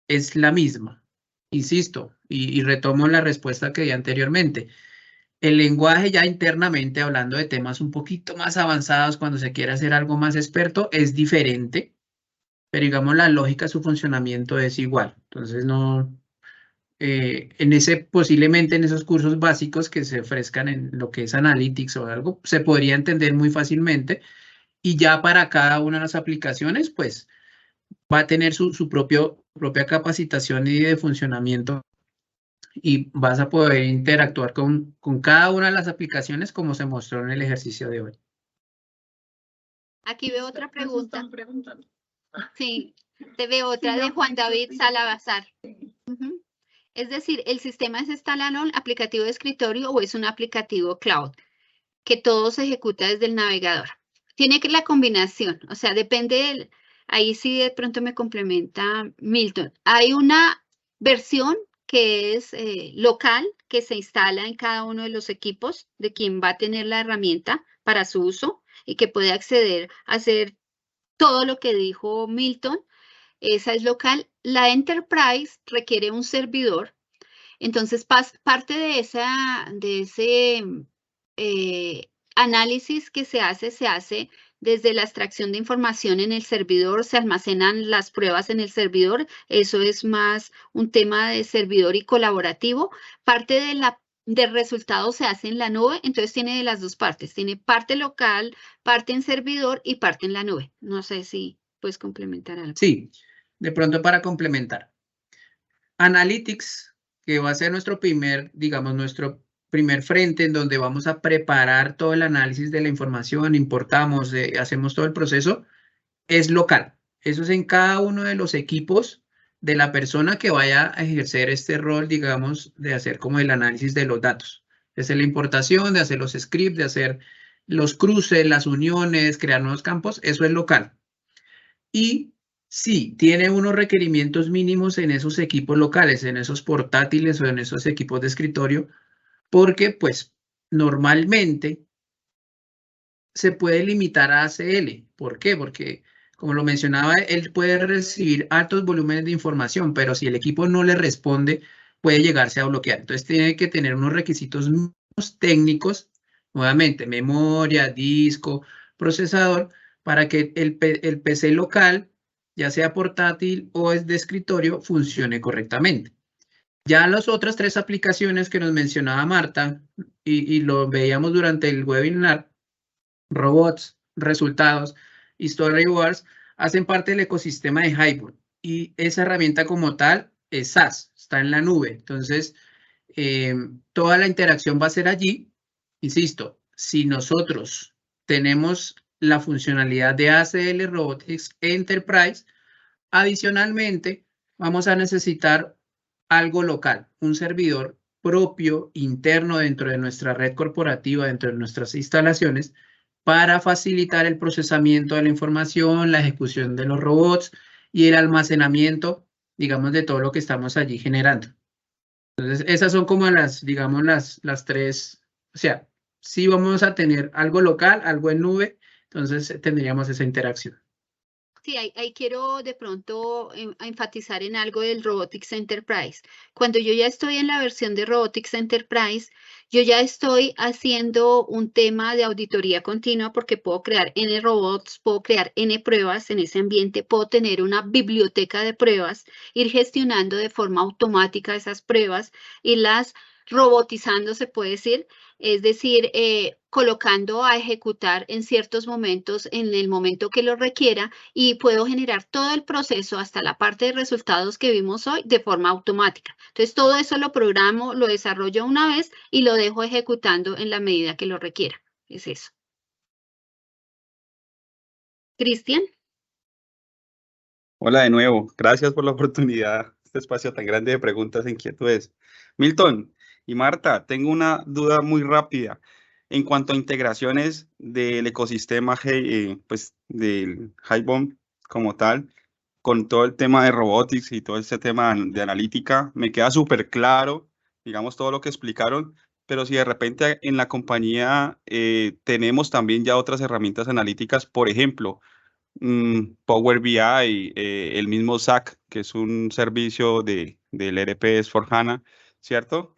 es la misma. Insisto, y retomo la respuesta que di anteriormente. El lenguaje ya internamente, hablando de temas un poquito más avanzados, cuando se quiere hacer algo más experto, es diferente, pero digamos la lógica, su funcionamiento es igual. Entonces, no, posiblemente en esos cursos básicos que se ofrezcan en lo que es Analytics o algo, se podría entender muy fácilmente y ya para cada una de las aplicaciones, pues, va a tener su propia capacitación y de funcionamiento y vas a poder interactuar con cada una de las aplicaciones como se mostró en el ejercicio de hoy. Aquí veo otra pregunta. Sí, te veo otra de Juan David Salazar. Es decir, ¿el sistema es standalone, aplicativo de escritorio o es un aplicativo cloud? Que todo se ejecuta desde el navegador. Tiene que la combinación, o sea, depende ahí sí de pronto me complementa Milton. Hay una versión que es local, que se instala en cada uno de los equipos de quien va a tener la herramienta para su uso y que puede acceder a hacer todo lo que dijo Milton. Esa es local. La Enterprise requiere un servidor. Entonces, parte de ese análisis que se hace desde la extracción de información en el servidor, se almacenan las pruebas en el servidor. Eso es más un tema de servidor y colaborativo. Parte del resultado se hace en la nube, entonces tiene de las dos partes. Tiene parte local, parte en servidor y parte en la nube. No sé si puedes complementar algo. Sí, de pronto para complementar. Analytics, que va a ser nuestro primer frente en donde vamos a preparar todo el análisis de la información, importamos, hacemos todo el proceso, es local. Eso es en cada uno de los equipos de la persona que vaya a ejercer este rol, digamos, de hacer como el análisis de los datos. De hacer la importación, de hacer los scripts, de hacer los cruces, las uniones, crear nuevos campos, eso es local. Y sí, tiene unos requerimientos mínimos en esos equipos locales, en esos portátiles o en esos equipos de escritorio, porque pues normalmente se puede limitar a ACL. ¿Por qué? Porque, como lo mencionaba, él puede recibir altos volúmenes de información, pero si el equipo no le responde, puede llegarse a bloquear. Entonces tiene que tener unos requisitos técnicos, nuevamente, memoria, disco, procesador, para que el PC local, ya sea portátil o es de escritorio, funcione correctamente. Ya las otras 3 aplicaciones que nos mencionaba Marta, y lo veíamos durante el webinar, robots, resultados y storyboards, hacen parte del ecosistema de Highboard. Y esa herramienta como tal es SaaS, está en la nube. Entonces, toda la interacción va a ser allí. Insisto, si nosotros tenemos la funcionalidad de ACL Robotics Enterprise, adicionalmente vamos a necesitar algo local, un servidor propio, interno dentro de nuestra red corporativa, dentro de nuestras instalaciones, para facilitar el procesamiento de la información, la ejecución de los robots y el almacenamiento, digamos, de todo lo que estamos allí generando. Entonces, esas son como digamos, las 3, o sea, sí vamos a tener algo local, algo en nube, entonces tendríamos esa interacción. Sí, ahí quiero de pronto enfatizar en algo del Robotics Enterprise. Cuando yo ya estoy en la versión de Robotics Enterprise, yo ya estoy haciendo un tema de auditoría continua porque puedo crear N robots, puedo crear N pruebas en ese ambiente, puedo tener una biblioteca de pruebas, ir gestionando de forma automática esas pruebas, irlas robotizando, se puede decir. Es decir, colocando a ejecutar en ciertos momentos, en el momento que lo requiera, y puedo generar todo el proceso hasta la parte de resultados que vimos hoy de forma automática. Entonces, todo eso lo programo, lo desarrollo una vez y lo dejo ejecutando en la medida que lo requiera. Es eso. Cristian. Hola de nuevo, gracias por la oportunidad, este espacio tan grande de preguntas e inquietudes. Milton y Marta, tengo una duda muy rápida en cuanto a integraciones del ecosistema pues, del Highbond como tal, con todo el tema de robotics y todo este tema de analítica. Me queda súper claro, digamos, todo lo que explicaron, pero si de repente en la compañía tenemos también ya otras herramientas analíticas, por ejemplo, Power BI, el mismo SAC, que es un servicio del ERP S/4HANA, ¿cierto?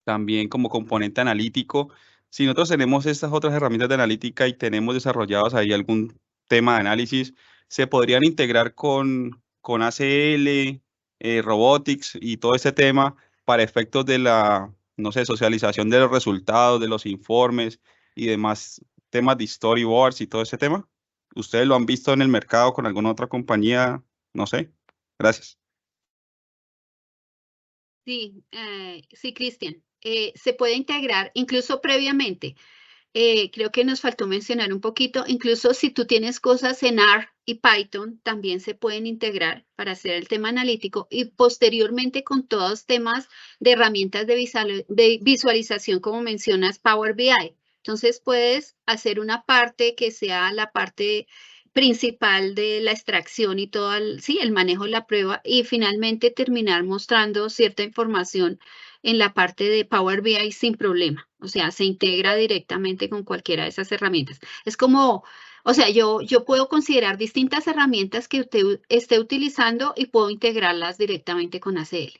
También como componente analítico. Si nosotros tenemos estas otras herramientas de analítica y tenemos desarrollados ahí algún tema de análisis, se podrían integrar con ACL, Robotics y todo ese tema para efectos de la, no sé, socialización de los resultados, de los informes y demás temas de storyboards y todo ese tema. ¿Ustedes lo han visto en el mercado con alguna otra compañía? No sé. Gracias. Sí, sí, Cristian. Se puede integrar incluso previamente. Creo que nos faltó mencionar un poquito, incluso si tú tienes cosas en R y Python, también se pueden integrar para hacer el tema analítico y posteriormente con todos temas de herramientas de visualización, como mencionas, Power BI. Entonces puedes hacer una parte que sea la parte principal de la extracción y todo el manejo de la prueba, y finalmente terminar mostrando cierta información en la parte de Power BI sin problema. O sea, se integra directamente con cualquiera de esas herramientas. Es como, o sea, yo puedo considerar distintas herramientas que usted esté utilizando y puedo integrarlas directamente con ACL.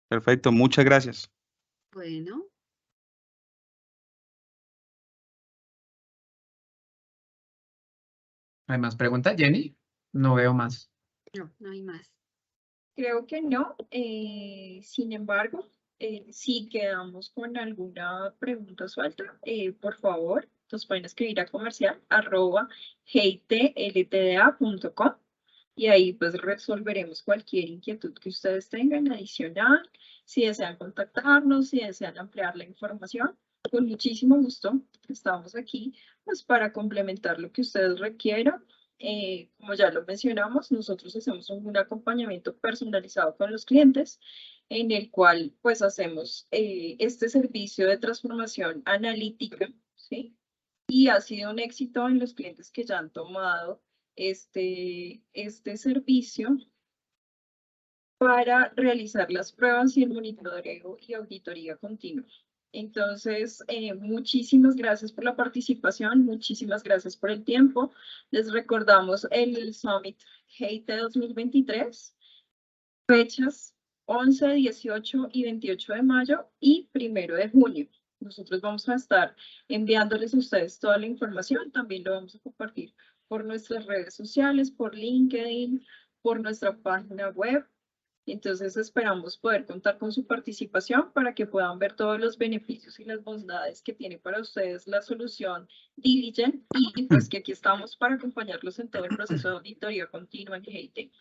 Perfecto, muchas gracias. Bueno. ¿Hay más preguntas, Jenny? No veo más. No, no hay más. Creo que no. Sin embargo, si quedamos con alguna pregunta suelta, por favor, nos pueden escribir a comercial@heitltda.com y ahí pues resolveremos cualquier inquietud que ustedes tengan adicional. Si desean contactarnos, si desean ampliar la información, con muchísimo gusto estamos aquí pues para complementar lo que ustedes requieran. Como ya lo mencionamos, nosotros hacemos un acompañamiento personalizado con los clientes en el cual pues hacemos este servicio de transformación analítica, ¿sí? Y ha sido un éxito en los clientes que ya han tomado este servicio para realizar las pruebas y el monitoreo y auditoría continua. Entonces, muchísimas gracias por la participación, muchísimas gracias por el tiempo. Les recordamos el Summit HEIT 2023, fechas 11, 18 y 28 de mayo y 1 de junio. Nosotros vamos a estar enviándoles a ustedes toda la información, también lo vamos a compartir por nuestras redes sociales, por LinkedIn, por nuestra página web. Entonces esperamos poder contar con su participación para que puedan ver todos los beneficios y las bondades que tiene para ustedes la solución Diligent y pues que aquí estamos para acompañarlos en todo el proceso de auditoría continua en GIT.